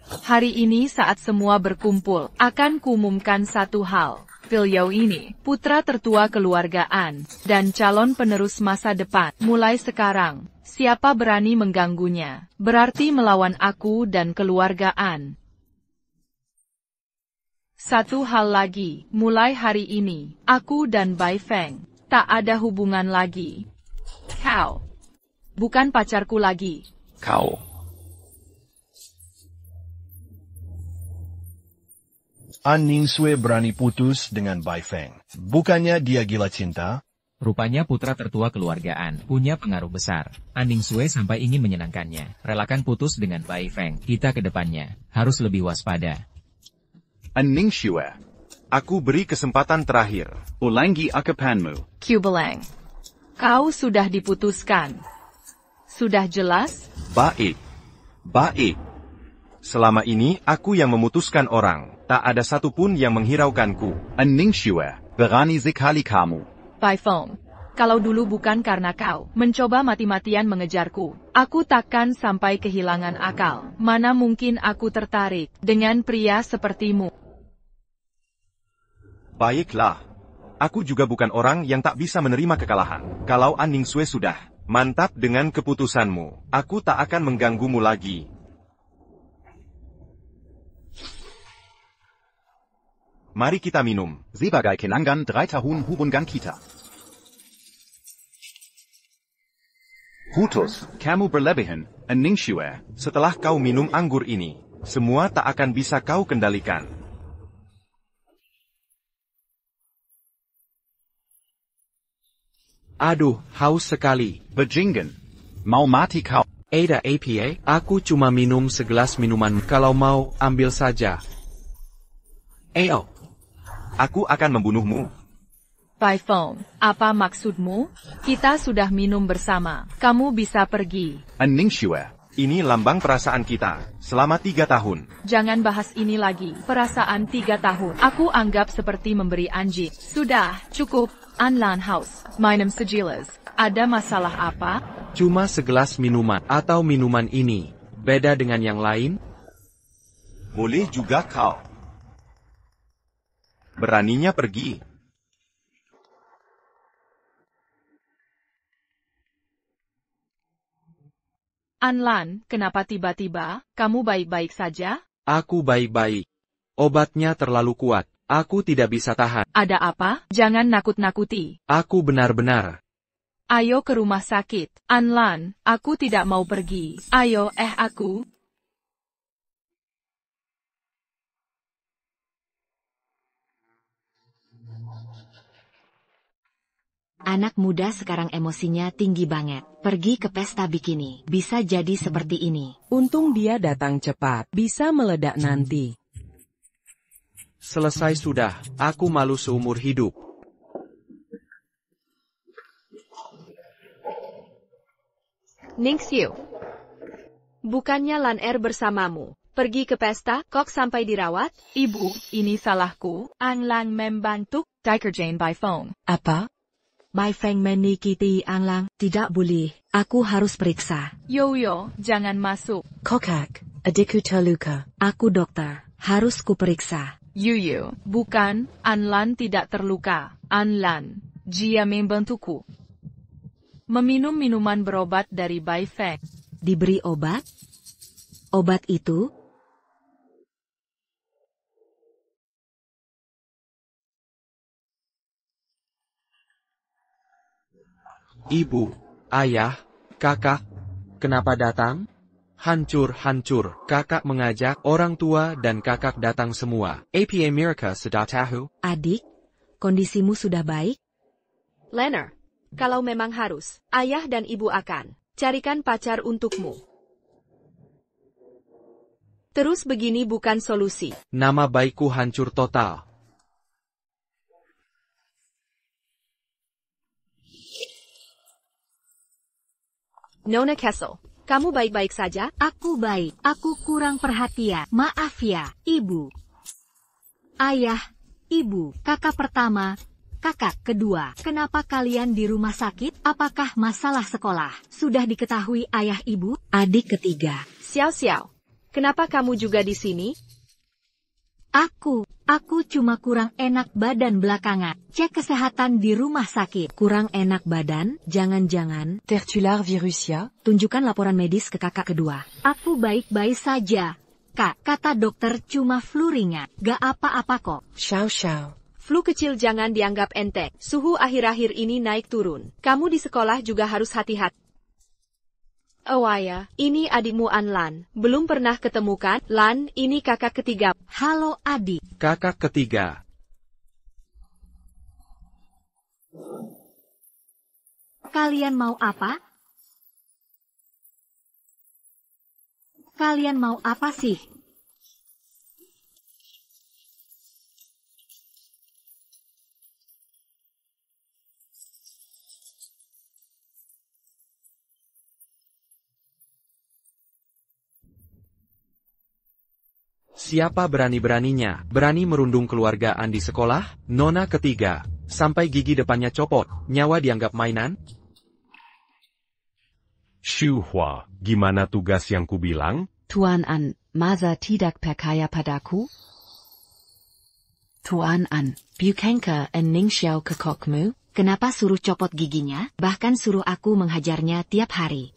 O: Hari ini saat semua berkumpul, akan kuumumkan satu hal. Beliau ini, putra tertua keluargaan, dan calon penerus masa depan. Mulai sekarang, siapa berani mengganggunya, berarti melawan aku dan keluargaan. Satu hal lagi, mulai hari ini, aku dan Bai Feng, tak ada hubungan lagi. Kau. Bukan pacarku lagi.
R: Kau.
P: An Ningsue berani putus dengan Bai Feng. Bukannya dia gila cinta?
S: Rupanya putra tertua keluargaan, punya pengaruh besar. An Ningsue sampai ingin menyenangkannya. Relakan putus dengan Bai Feng. Kita ke depannya harus lebih waspada.
R: An Ningsue, aku beri kesempatan terakhir. Ulangi akapanmu.
O: Kubelang. Kau sudah diputuskan. Sudah jelas?
R: Baik. Baik. Selama ini, aku yang memutuskan orang. Tak ada satupun yang menghiraukanku. An Ningsue, berani sekali kamu.
O: Bai Feng, kalau dulu bukan karena kau mencoba mati-matian mengejarku, aku takkan sampai kehilangan akal. Mana mungkin aku tertarik dengan pria sepertimu.
R: Baiklah. Aku juga bukan orang yang tak bisa menerima kekalahan. Kalau An Ningsue sudah mantap dengan keputusanmu, aku tak akan mengganggumu lagi. Mari kita minum.
T: Sebagai kenangan 3 tahun hubungan kita. Putus, kamu berlebihan, Ningshue.
R: Setelah kau minum anggur ini, semua tak akan bisa kau kendalikan.
N: Aduh, haus sekali.
T: Bajingan. Mau mati kau.
N: Ada apa? Aku cuma minum segelas minuman. Kalau mau, ambil saja.
R: Aku akan membunuhmu.
O: By phone, apa maksudmu? Kita sudah minum bersama. Kamu bisa pergi.
T: Ningshue.
R: Ini lambang perasaan kita, selama 3 tahun.
O: Jangan bahas ini lagi. Perasaan 3 tahun. Aku anggap seperti memberi anjing. Sudah, cukup. Anlan House. Minum sejelas. Ada masalah apa?
N: Cuma segelas minuman. Atau minuman ini. Beda dengan yang lain?
R: Boleh juga kau. Beraninya pergi.
O: Anlan, kenapa tiba-tiba? Kamu baik-baik saja?
N: Aku baik-baik. Obatnya terlalu kuat. Aku tidak bisa tahan.
O: Ada apa? Jangan nakut-nakuti.
N: Aku benar-benar.
O: Ayo ke rumah sakit. Anlan, aku tidak mau pergi. Ayo, aku.
J: Anak muda sekarang emosinya tinggi banget. Pergi ke pesta bikini. Bisa jadi seperti ini.
Q: Untung dia datang cepat. Bisa meledak nanti.
N: Selesai sudah. Aku malu seumur hidup.
M: Ningshue. Bukannya Lan bersamamu. Pergi ke pesta, kok sampai dirawat?
O: Ibu, ini salahku. Anlan membantu. Diker Jane by phone.
Q: Apa?
J: By Feng menikiti Anlang. Tidak boleh. Aku harus periksa.
O: Yo, jangan masuk.
Q: Kokak, adikku terluka.
J: Aku dokter. Harus ku periksa.
O: Yuyu, bukan. Anlan tidak terluka. Anlan, dia membantuku. Meminum minuman berobat dari Bai Feng.
J: Diberi obat? Obat itu?
N: Ibu, ayah, kakak, kenapa datang? Hancur-hancur, kakak mengajak orang tua dan kakak datang semua. Apa mereka sudah tahu?
J: Adik, kondisimu sudah baik?
M: Leonard, kalau memang harus, ayah dan ibu akan carikan pacar untukmu. Terus begini bukan solusi.
N: Nama baikku hancur total.
M: Nona Kessel, kamu baik-baik saja?
J: Aku baik. Aku kurang perhatian. Maaf ya, ibu. Ayah, ibu, kakak pertama, kakak kedua. Kenapa kalian di rumah sakit? Apakah masalah sekolah? Sudah diketahui ayah ibu? Adik ketiga.
M: Xiao, kenapa kamu juga di sini?
J: Aku cuma kurang enak badan belakangan. Cek kesehatan di rumah sakit. Kurang enak badan? Jangan-jangan
Q: tertular virusia?
J: Tunjukkan laporan medis ke kakak kedua. Aku baik-baik saja. Kak, kata dokter cuma flu ringan. Gak apa-apa kok.
Q: Xiao.
M: Flu kecil jangan dianggap enteng. Suhu akhir-akhir ini naik turun. Kamu di sekolah juga harus hati-hati. Oh ayah, ini adikmu Anlan. Belum pernah ketemu kan? Lan, ini kakak ketiga.
J: Halo adik.
N: Kakak ketiga.
J: Kalian mau apa? Kalian mau apa sih?
N: Siapa berani-beraninya, berani merundung keluargaan di sekolah? Nona ketiga, sampai gigi depannya copot, nyawa dianggap mainan?
L: Xu Hua, gimana tugas yang kubilang?
Q: Tuan An, masa tidak percaya padaku? Tuan An, bukankah Ningshue kekokmu?
J: Kenapa suruh copot giginya? Bahkan suruh aku menghajarnya tiap hari.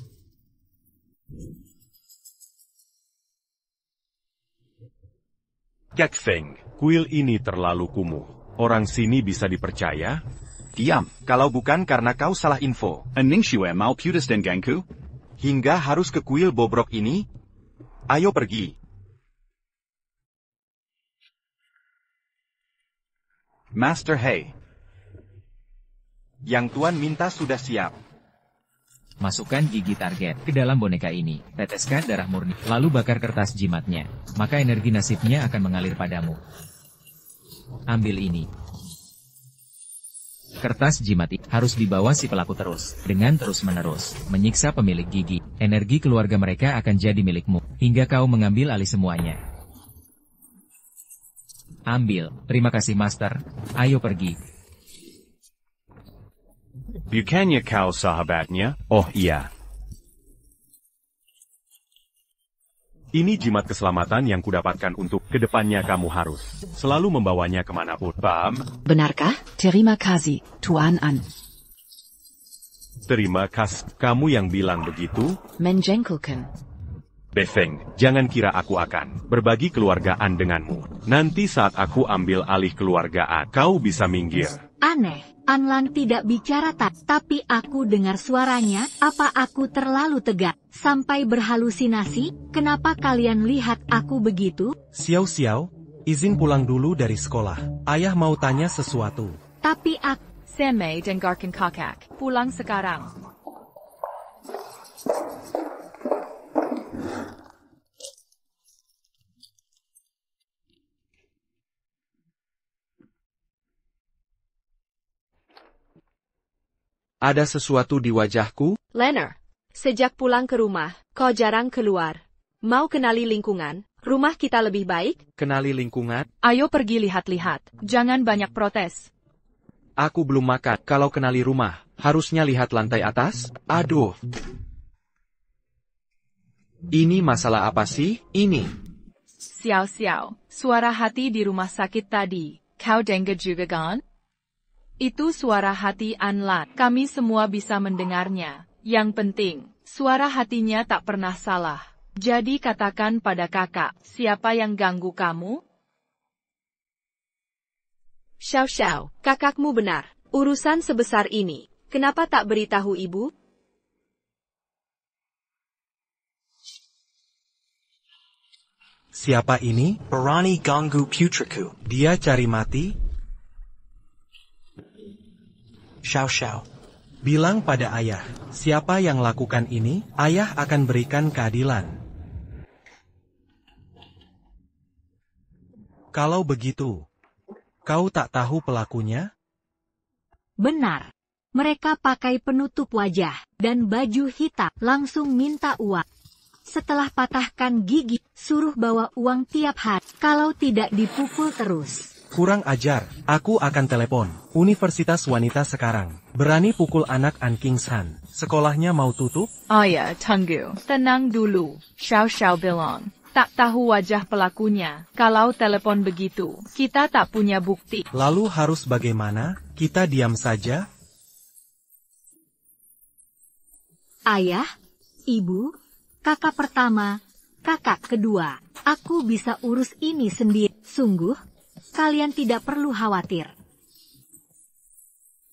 L: Kek Feng, kuil ini terlalu kumuh. Orang sini bisa dipercaya?
R: Diam, kalau bukan karena kau salah info.
T: Ningshue mau putus denganku?
R: Hingga harus ke kuil bobrok ini? Ayo pergi.
T: Master He.
R: Yang Tuan minta sudah siap.
S: Masukkan gigi target ke dalam boneka ini. Teteskan darah murni, lalu bakar kertas jimatnya. Maka energi nasibnya akan mengalir padamu. Ambil ini. Kertas jimat harus dibawa si pelaku terus, dengan terus-menerus, menyiksa pemilik gigi. Energi keluarga mereka akan jadi milikmu, hingga kau mengambil alih semuanya. Ambil. Terima kasih, Master. Ayo pergi.
L: Bukannya kau sahabatnya? Oh iya. Ini jimat keselamatan yang kudapatkan untuk kedepannya kamu harus selalu membawanya kemanapun. Paham?
Q: Benarkah? Terima kasih, Tuan An.
L: Terima kasih. Kamu yang bilang begitu?
Q: Menjengkelkan.
L: Befeng, jangan kira aku akan berbagi keluargaan denganmu. Nanti saat aku ambil alih keluargaan, kau bisa minggir.
J: Aneh, Anlan tidak bicara tapi aku dengar suaranya. Apa aku terlalu tegak, sampai berhalusinasi? Kenapa kalian lihat aku begitu?
K: Xiao, izin pulang dulu dari sekolah. Ayah mau tanya sesuatu.
J: Tapi aku...
O: Seme dengarkan kakak, pulang sekarang.
N: Ada sesuatu di wajahku?
M: Leonard, sejak pulang ke rumah, kau jarang keluar. Mau kenali lingkungan? Rumah kita lebih baik?
N: Kenali lingkungan?
O: Ayo pergi lihat-lihat. Jangan banyak protes.
N: Aku belum makan. Kalau kenali rumah, harusnya lihat lantai atas. Aduh. Ini masalah apa sih? Ini.
O: Xiao, suara hati di rumah sakit tadi. Kau dengar juga kan? Itu suara hati Anlan. Kami semua bisa mendengarnya. Yang penting, suara hatinya tak pernah salah. Jadi katakan pada kakak, siapa yang ganggu kamu?
M: Xiao, kakakmu benar. Urusan sebesar ini, kenapa tak beritahu ibu?
K: Siapa ini?
F: Berani ganggu putraku.
K: Dia cari mati?
F: Xiao.
K: Bilang pada ayah, siapa yang lakukan ini, ayah akan berikan keadilan. Kalau begitu, kau tak tahu pelakunya?
J: Benar. Mereka pakai penutup wajah dan baju hitam, langsung minta uang. Setelah patahkan gigi, suruh bawa uang tiap hari, kalau tidak dipukul terus.
K: Kurang ajar, aku akan telepon Universitas Wanita sekarang. Berani pukul anak An Kingsan. Sekolahnya mau tutup?
O: Oh ya, tunggu. Tenang dulu. Xiao bilang. Tak tahu wajah pelakunya. Kalau telepon begitu, kita tak punya bukti.
K: Lalu harus bagaimana? Kita diam saja?
J: Ayah, ibu, kakak pertama, kakak kedua. Aku bisa urus ini sendiri. Sungguh, kalian tidak perlu khawatir.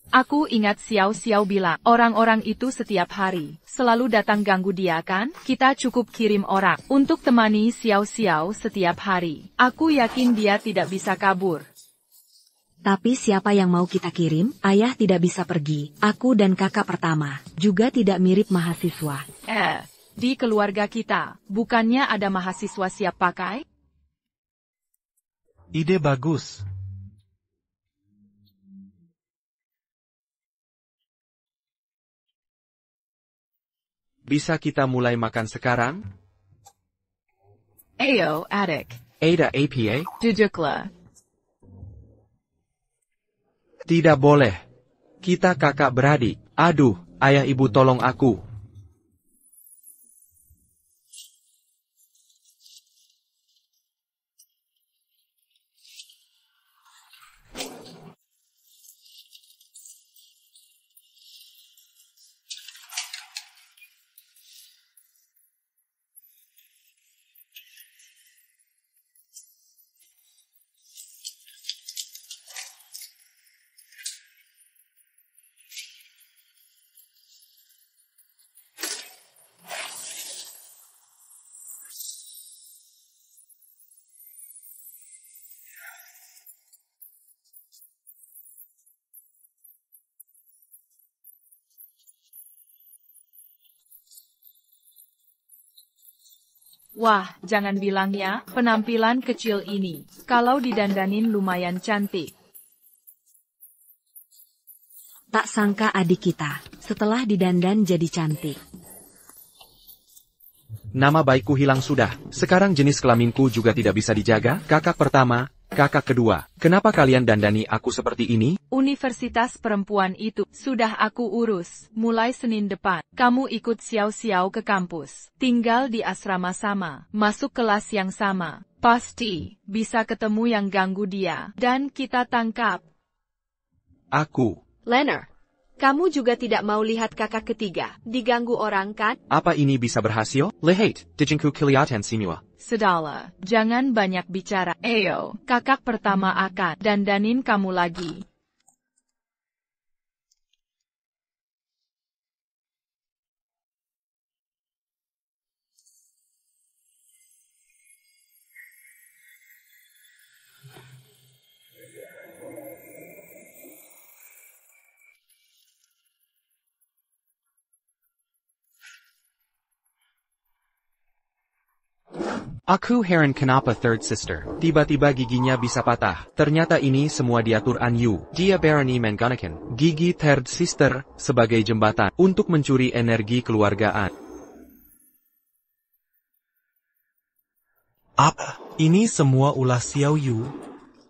O: Aku ingat Xiao bilang, orang-orang itu setiap hari selalu datang ganggu dia kan? Kita cukup kirim orang untuk temani Xiao setiap hari. Aku yakin dia tidak bisa kabur.
J: Tapi siapa yang mau kita kirim? Ayah tidak bisa pergi. Aku dan kakak pertama juga tidak mirip mahasiswa.
O: Di keluarga kita, bukannya ada mahasiswa siap pakai?
K: Ide bagus.
N: Bisa kita mulai makan sekarang?
O: Ayo, adik.
N: Ada APA?
O: Duduklah.
N: Tidak boleh. Kita kakak beradik. Aduh, ayah ibu tolong aku.
O: Wah, jangan bilang ya, penampilan kecil ini. Kalau didandanin lumayan cantik.
J: Tak sangka adik kita, setelah didandan jadi cantik.
N: Nama baikku hilang sudah. Sekarang jenis kelaminku juga tidak bisa dijaga. Kakak pertama, kakak kedua. Kenapa kalian dandani aku seperti ini?
O: Universitas perempuan itu sudah aku urus. Mulai Senin depan, kamu ikut Xiao-Xiao ke kampus. Tinggal di asrama sama. Masuk kelas yang sama. Pasti bisa ketemu yang ganggu dia. Dan kita tangkap.
N: Aku.
M: Leonard, kamu juga tidak mau lihat kakak ketiga diganggu orang kan?
N: Apa ini bisa berhasil? Lihat, dijengku kelihatan semua.
O: Sudahlah, jangan banyak bicara. Ayo, kakak pertama akan dandanin kamu lagi.
N: Aku heran kenapa third sister. Tiba-tiba giginya bisa patah. Ternyata ini semua diatur An Yu. Dia berani menggunakan gigi third sister sebagai jembatan untuk mencuri energi keluargaan.
K: Apa? Ini semua ulah Xiao Yu?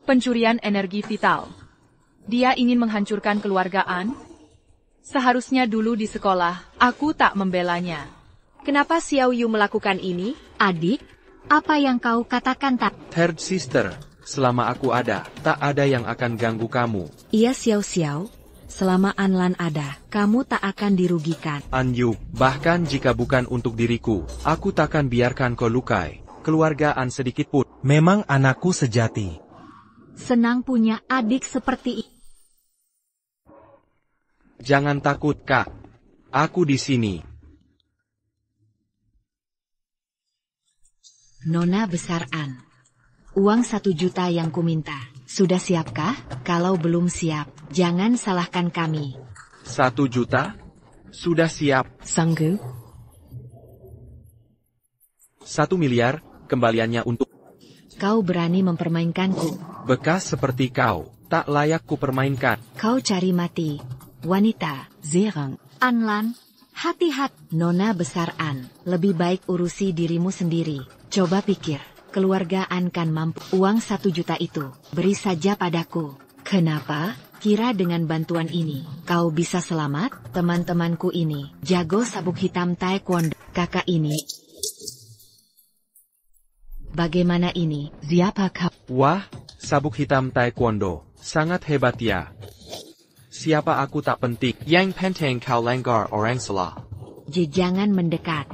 O: Pencurian energi vital. Dia ingin menghancurkan keluargaan. Seharusnya dulu di sekolah, aku tak membelanya.
M: Kenapa Xiao Yu melakukan ini?
J: Adik, apa yang kau katakan tak?
N: Third sister, selama aku ada, tak ada yang akan ganggu kamu.
J: Iya Xiao-Xiao, selama Anlan ada, kamu tak akan dirugikan.
N: An Yu, bahkan jika bukan untuk diriku, aku takkan biarkan kau lukai. Keluargaan sedikit pun.
K: Memang anakku sejati.
J: Senang punya adik seperti ini.
N: Jangan takut, Kak. Aku di sini.
J: Nona besar An. Uang 1 juta yang kuminta. Sudah siapkah? Kalau belum siap, jangan salahkan kami.
N: 1 juta? Sudah siap.
J: Sanggup?
N: 1 miliar, kembaliannya untuk...
J: Kau berani mempermainkanku.
N: Bekas seperti kau, tak layak kupermainkan.
J: Kau cari mati. Wanita, Zerang. Anlan, hati-hati. Nona besar An, lebih baik urusi dirimu sendiri. Coba pikir, keluarga An kan mampu. Uang 1 juta itu, beri saja padaku. Kenapa? Kira dengan bantuan ini, kau bisa selamat? Teman-temanku ini, jago sabuk hitam taekwondo. Kakak ini. Bagaimana ini? Siapa kau?
N: Wah, sabuk hitam taekwondo. Sangat hebat ya. Siapa aku tak penting. Yang penting kau langgar orang salah.
J: Jangan mendekat.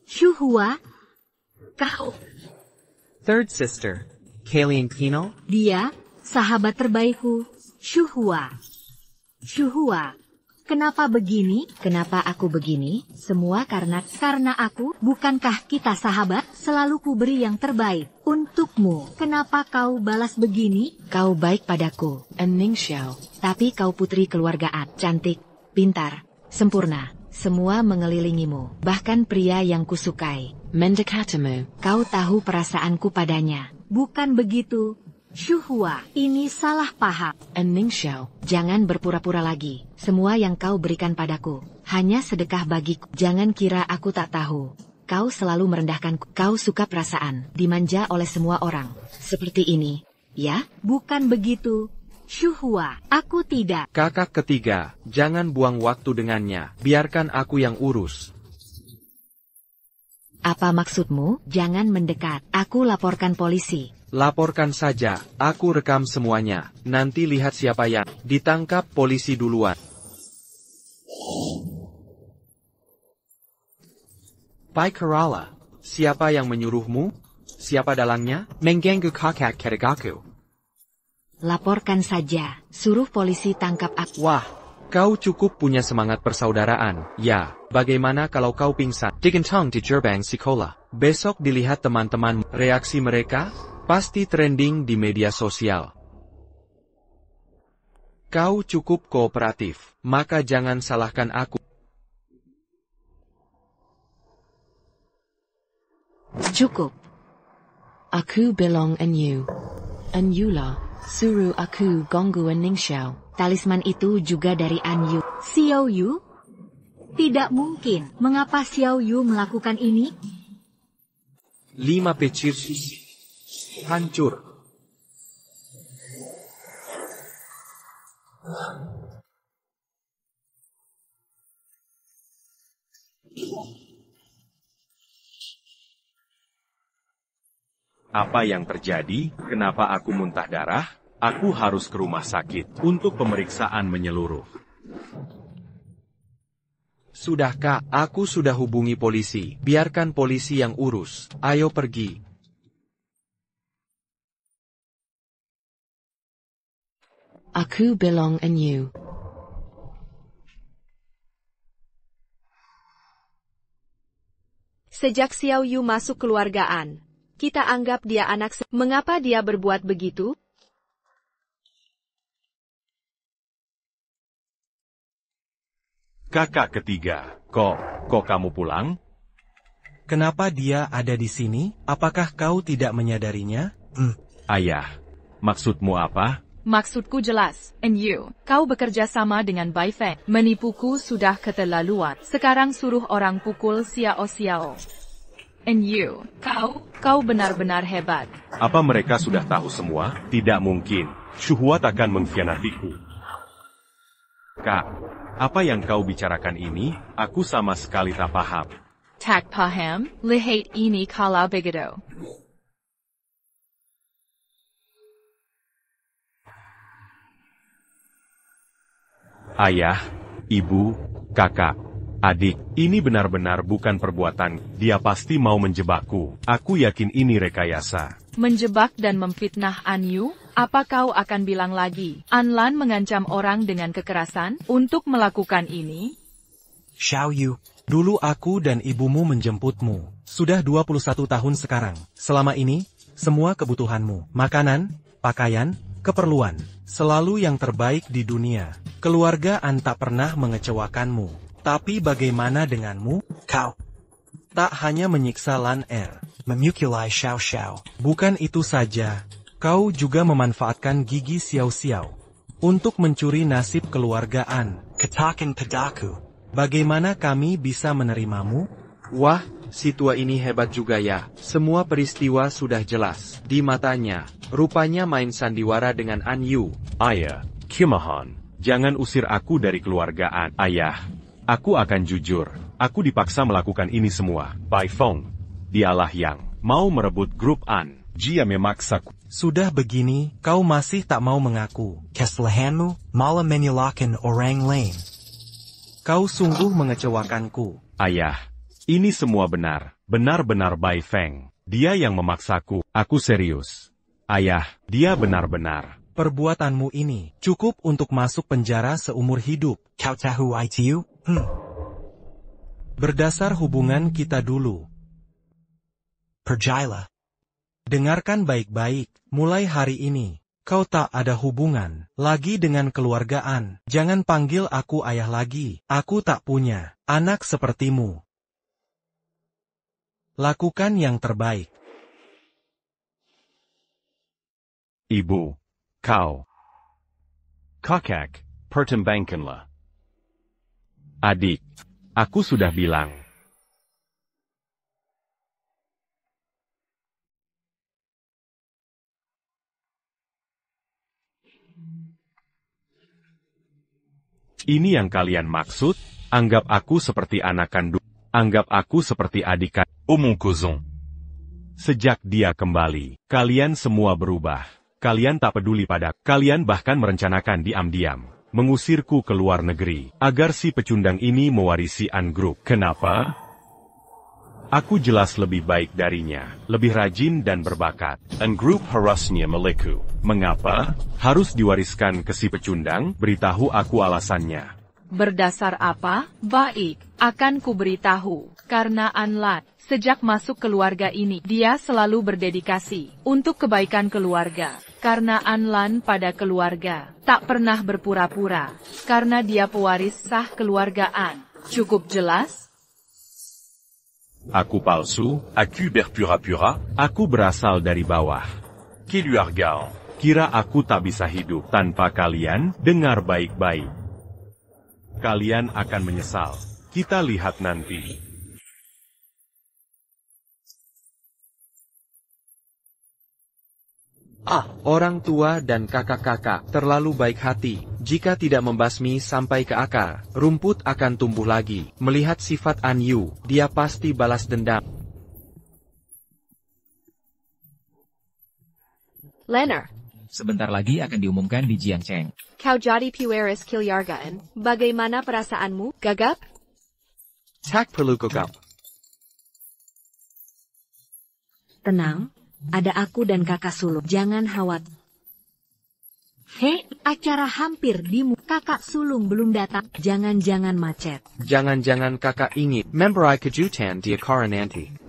J: Shuhua, kau.
N: Third sister, Kalian Pino?
J: Dia, sahabat terbaikku, Shuhua. Shuhua, kenapa begini? Kenapa aku begini? Semua karena aku, bukankah kita sahabat? Selalu ku beri yang terbaik untukmu. Kenapa kau balas begini? Kau baik padaku, Ning Xiao. Tapi kau putri keluargaan, cantik, pintar, sempurna. Semua mengelilingimu, bahkan pria yang kusukai. Mendekatimu. Kau tahu perasaanku padanya. Bukan begitu, Shuhua. Ini salah paham. Ning Xiao, jangan berpura-pura lagi. Semua yang kau berikan padaku, hanya sedekah bagiku. Jangan kira aku tak tahu. Kau selalu merendahkanku. Kau suka perasaan, dimanja oleh semua orang. Seperti ini, ya? Bukan begitu, Shuhua, aku tidak.
N: Kakak ketiga, jangan buang waktu dengannya. Biarkan aku yang urus.
J: Apa maksudmu? Jangan mendekat. Aku laporkan polisi.
N: Laporkan saja. Aku rekam semuanya. Nanti lihat siapa yang ditangkap polisi duluan. Pai Kerala, siapa yang menyuruhmu? Siapa dalangnya? Mengganggu kakak ketigagaku.
J: Laporkan saja, suruh polisi tangkap aku.
N: Wah, kau cukup punya semangat persaudaraan. Ya, bagaimana kalau kau pingsan? Digentong di gerbang sekolah. Besok dilihat teman-teman, reaksi mereka pasti trending di media sosial. Kau cukup kooperatif, maka jangan salahkan aku.
J: Cukup.
Q: Aku belong and you lah. Suruh aku ganggu Ning Xiao.
J: Talisman itu juga dari An Yu. Xiao Yu? Tidak mungkin. Mengapa Xiao Yu melakukan ini?
N: 5 pecir susi. Hancur.
L: Apa yang terjadi? Kenapa aku muntah darah? Aku harus ke rumah sakit untuk pemeriksaan menyeluruh.
N: Sudahkah? Aku sudah hubungi polisi. Biarkan polisi yang urus. Ayo pergi.
Q: Aku belong and you.
M: Sejak Xiao Yu masuk keluargaan, kita anggap dia anak. Mengapa dia berbuat begitu?
L: Kakak ketiga, kok kamu pulang?
K: Kenapa dia ada di sini? Apakah kau tidak menyadarinya?
L: Ayah, maksudmu apa?
O: Maksudku jelas, and you, kau bekerja sama dengan Bai Feng. Menipuku sudah keterlaluan. Sekarang suruh orang pukul Xiao. And you, kau benar-benar hebat.
L: Apa mereka sudah tahu semua? Tidak mungkin. Shuhua takkan mengkhianatiku. Kak, apa yang kau bicarakan ini? Aku sama sekali tak paham.
O: Tak paham, lihat ini kalau begitu.
L: Ayah, ibu, kakak, adik, ini benar-benar bukan perbuatan. Dia pasti mau menjebakku. Aku yakin ini rekayasa.
O: Menjebak dan memfitnah An Yu? Apa kau akan bilang lagi? An Lan mengancam orang dengan kekerasan untuk melakukan ini?
K: Xiao Yu, dulu aku dan ibumu menjemputmu. Sudah 21 tahun sekarang. Selama ini, semua kebutuhanmu, makanan, pakaian, keperluan, selalu yang terbaik di dunia. Keluarga An tak pernah mengecewakanmu. Tapi bagaimana denganmu? Kau tak hanya menyiksa Lan Er, memukuli Xiao Xiao. Bukan itu saja, kau juga memanfaatkan gigi Xiao Xiao untuk mencuri nasib keluarga An. Katakan padaku, bagaimana kami bisa menerimamu?
N: Wah, si tua ini hebat juga ya. Semua peristiwa sudah jelas di matanya. Rupanya main sandiwara dengan An Yu.
L: Ayah, Kimahan, jangan usir aku dari keluargaan. Ayah, aku akan jujur. Aku dipaksa melakukan ini semua. Bai Feng, dialah yang mau merebut grup An. Dia memaksaku.
K: Sudah begini, kau masih tak mau mengaku. Kesalahanmu malah menyalahkan orang lain. Kau sungguh mengecewakanku.
L: Ayah, ini semua benar. Benar-benar Bai Feng. Dia yang memaksaku. Aku serius. Ayah, dia benar-benar.
K: Perbuatanmu ini cukup untuk masuk penjara seumur hidup. Kau tahu itu? Berdasar hubungan kita dulu. Percayalah. Dengarkan baik-baik, mulai hari ini, kau tak ada hubungan lagi dengan keluargaan. Jangan panggil aku ayah lagi. Aku tak punya anak sepertimu. Lakukan yang terbaik.
L: Ibu, kau. Kakak, pertimbangkanlah. Adik, aku sudah bilang. Ini yang kalian maksud? Anggap aku seperti anak kandung. Anggap aku seperti adik kandung. Kuzong. Sejak dia kembali, kalian semua berubah. Kalian tak peduli pada. Kalian bahkan merencanakan diam-diam mengusirku ke luar negeri, agar si pecundang ini mewarisi An Group. Kenapa? Aku jelas lebih baik darinya, lebih rajin dan berbakat. An Group harusnya milikku. Mengapa? Harus diwariskan ke si pecundang? Beritahu aku alasannya.
O: Berdasar apa? Baik, akan kuberitahu. Karena An Lan, sejak masuk keluarga ini, dia selalu berdedikasi untuk kebaikan keluarga. Karena An Lan pada keluarga, tak pernah berpura-pura. Karena dia pewaris sah keluarga An. Cukup jelas?
L: Aku palsu.
R: Aku berpura-pura.
L: Aku berasal dari bawah.
R: Qui lui regarde?
L: Kira aku tak bisa hidup tanpa kalian? Dengar baik-baik. Kalian akan menyesal. Kita lihat nanti.
N: Orang tua dan kakak-kakak terlalu baik hati. Jika tidak membasmi sampai ke akar, rumput akan tumbuh lagi. Melihat sifat An Yu, dia pasti balas dendam.
M: Leonard,
S: Sebentar lagi akan diumumkan di Jiangcheng.
M: kau jadi Pueris Kilyargaan. Bagaimana perasaanmu, Gagap?
N: Tak perlu gagap.
J: Tenang, ada aku dan kakak sulung. Jangan khawatir. Hei, acara hampir kakak sulung belum datang. Jangan-jangan macet.
N: Jangan-jangan kakak ingin memberi kejutan di acara nanti.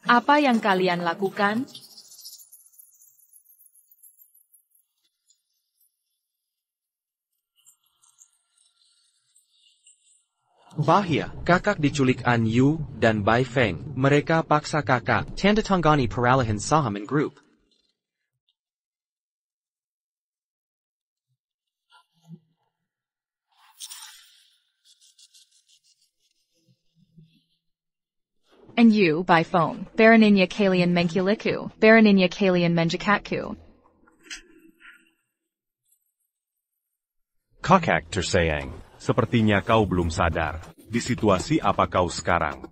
O: Apa yang kalian lakukan?
N: Bahaya, kakak diculik An Yu dan Bai Feng. Mereka paksa kakak tanda tangani peralihan saham in grup.
O: And you, by phone, Baroninya Kalian Menkuliku, Baroninya Kalian Menjakatku.
L: Kakak tersayang, sepertinya kau belum sadar. Di situasi apa kau sekarang?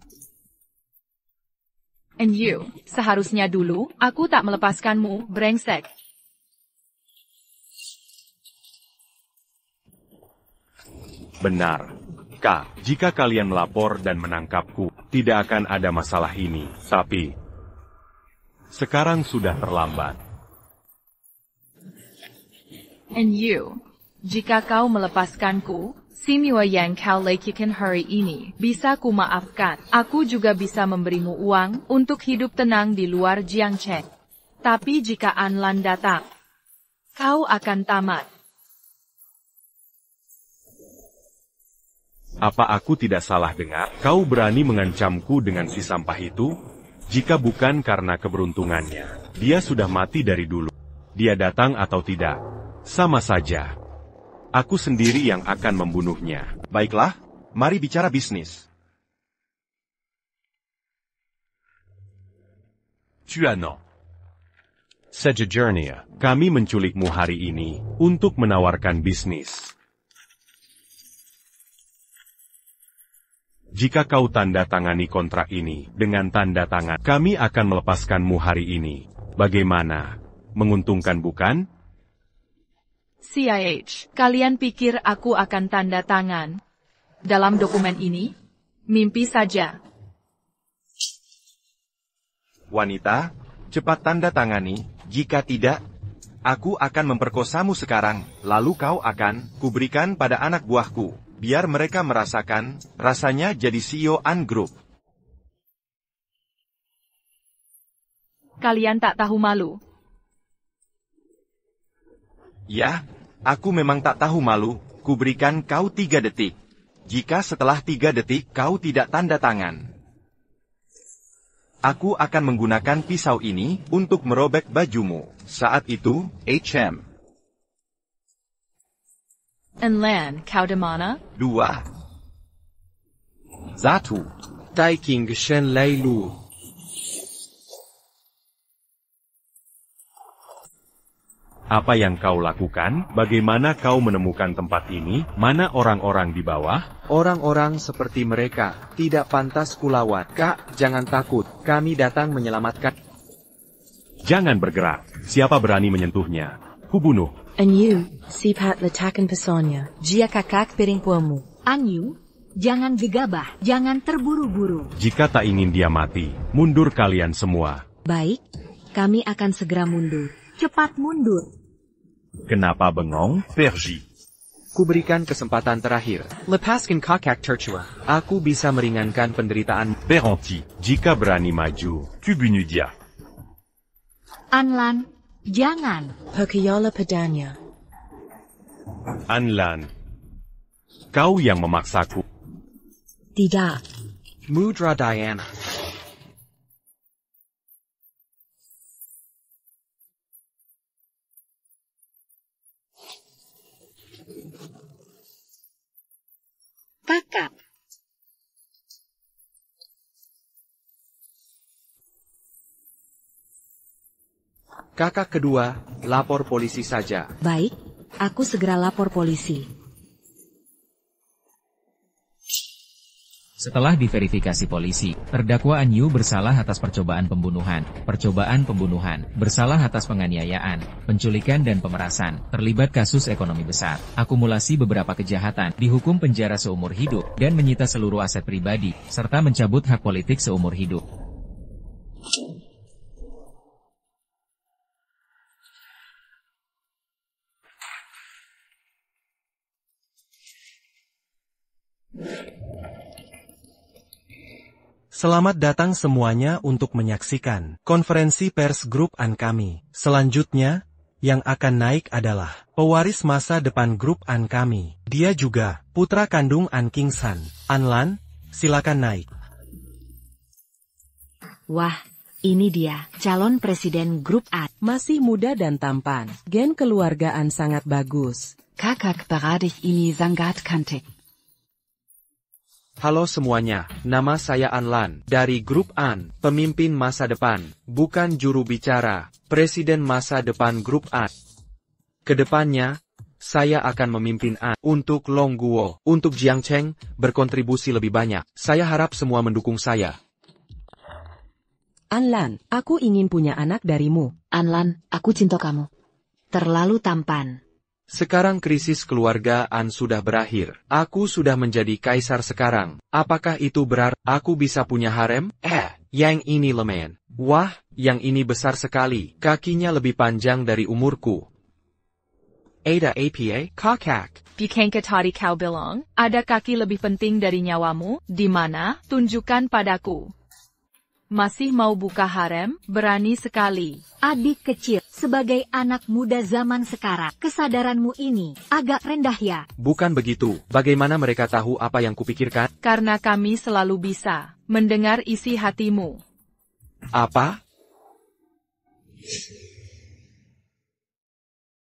O: And you, seharusnya dulu, aku tak melepaskanmu, brengsek.
L: Benar. Kak, jika kalian melapor dan menangkapku, tidak akan ada masalah ini. Tapi, sekarang sudah terlambat.
O: And you, jika kau melepaskanku, semua yang kau lakukan hari ini bisa ku maafkan. Aku juga bisa memberimu uang untuk hidup tenang di luar Jiangcheng. Tapi jika Anlan datang, kau akan tamat.
L: Apa aku tidak salah dengar? Kau berani mengancamku dengan si sampah itu? Jika bukan karena keberuntungannya, dia sudah mati dari dulu. Dia datang atau tidak, sama saja. Aku sendiri yang akan membunuhnya.
R: Baiklah, mari bicara bisnis.
L: Tuano. Sejujurnya, kami menculikmu hari ini untuk menawarkan bisnis. Jika kau tanda tangani kontrak ini dengan tanda tangan, kami akan melepaskanmu hari ini. Bagaimana? Menguntungkan bukan?
O: CIH, kalian pikir aku akan tanda tangan dalam dokumen ini? Mimpi saja.
R: Wanita, cepat tanda tangani. Jika tidak, aku akan memperkosamu sekarang. Lalu kau akan kuberikan pada anak buahku. Biar mereka merasakan rasanya jadi CEO An Group.
O: Kalian tak tahu malu.
R: Ya, aku memang tak tahu malu. Kuberikan kau 3 detik. Jika setelah 3 detik kau tidak tanda tangan, aku akan menggunakan pisau ini untuk merobek bajumu. Saat itu, HM.
O: Anlan, kau di mana?
R: 2. 1.
N: Taiking Shen Lei Lu.
L: Apa yang kau lakukan? Bagaimana kau menemukan tempat ini? Mana orang-orang di bawah?
N: Orang-orang seperti mereka tidak pantas kulawan. Kak, jangan takut. Kami datang menyelamatkan.
L: Jangan bergerak. Siapa berani menyentuhnya? Kubunuh.
Q: Anyu, sipat letakkan pesonnya.
J: Jia kakak piring puamu. Anyu, jangan gegabah, jangan terburu-buru.
L: Jika tak ingin dia mati, mundur kalian semua.
J: Baik, kami akan segera mundur. Cepat mundur.
L: Kenapa bengong?
R: Pergi.
N: Kuberikan kesempatan terakhir. Lepaskan kakak tercua. Aku bisa meringankan penderitaan.
L: Berhenti. Jika berani maju, tu bunuh dia.
J: Anlan, jangan.
Q: Percayalah padanya.
L: Anlan, kau yang memaksaku.
H: Tidak.
N: Mudra Diana.
J: Kakak.
N: Kakak kedua, lapor polisi saja.
J: Baik, aku segera lapor polisi.
S: Setelah diverifikasi polisi, terdakwa Anyu bersalah atas percobaan pembunuhan, bersalah atas penganiayaan, penculikan dan pemerasan, terlibat kasus ekonomi besar, akumulasi beberapa kejahatan, dihukum penjara seumur hidup, dan menyita seluruh aset pribadi, serta mencabut hak politik seumur hidup.
K: Selamat datang semuanya untuk menyaksikan konferensi pers grup An kami. Selanjutnya, yang akan naik adalah pewaris masa depan grup An kami. Dia juga putra kandung An Kingsan. Anlan, silakan naik.
J: Wah, ini dia, calon presiden grup An.
I: Masih muda dan tampan. Gen keluargaan sangat bagus.
Q: Kakak beradik ini sangat cantik.
N: Halo semuanya, nama saya Anlan, dari grup An, pemimpin masa depan, bukan juru bicara, presiden masa depan grup An. Kedepannya, saya akan memimpin An untuk Long Guo, untuk Jiang Cheng, berkontribusi lebih banyak. Saya harap semua mendukung saya.
I: Anlan, aku ingin punya anak darimu.
J: Anlan, aku cinta kamu. Terlalu tampan.
N: Sekarang krisis keluarga An sudah berakhir. Aku sudah menjadi kaisar sekarang. Apakah itu berarti aku bisa punya harem? Yang ini lemen. Wah, yang ini besar sekali. Kakinya lebih panjang dari umurku. Ada apa? Kakak.
O: Bukankah tadi kau bilang, ada kaki lebih penting dari nyawamu? Di mana? Tunjukkan padaku. Masih mau buka harem? Berani sekali.
J: Adik kecil, sebagai anak muda zaman sekarang, kesadaranmu ini agak rendah ya.
N: Bukan begitu. Bagaimana mereka tahu apa yang kupikirkan?
O: Karena kami selalu bisa mendengar isi hatimu.
N: Apa?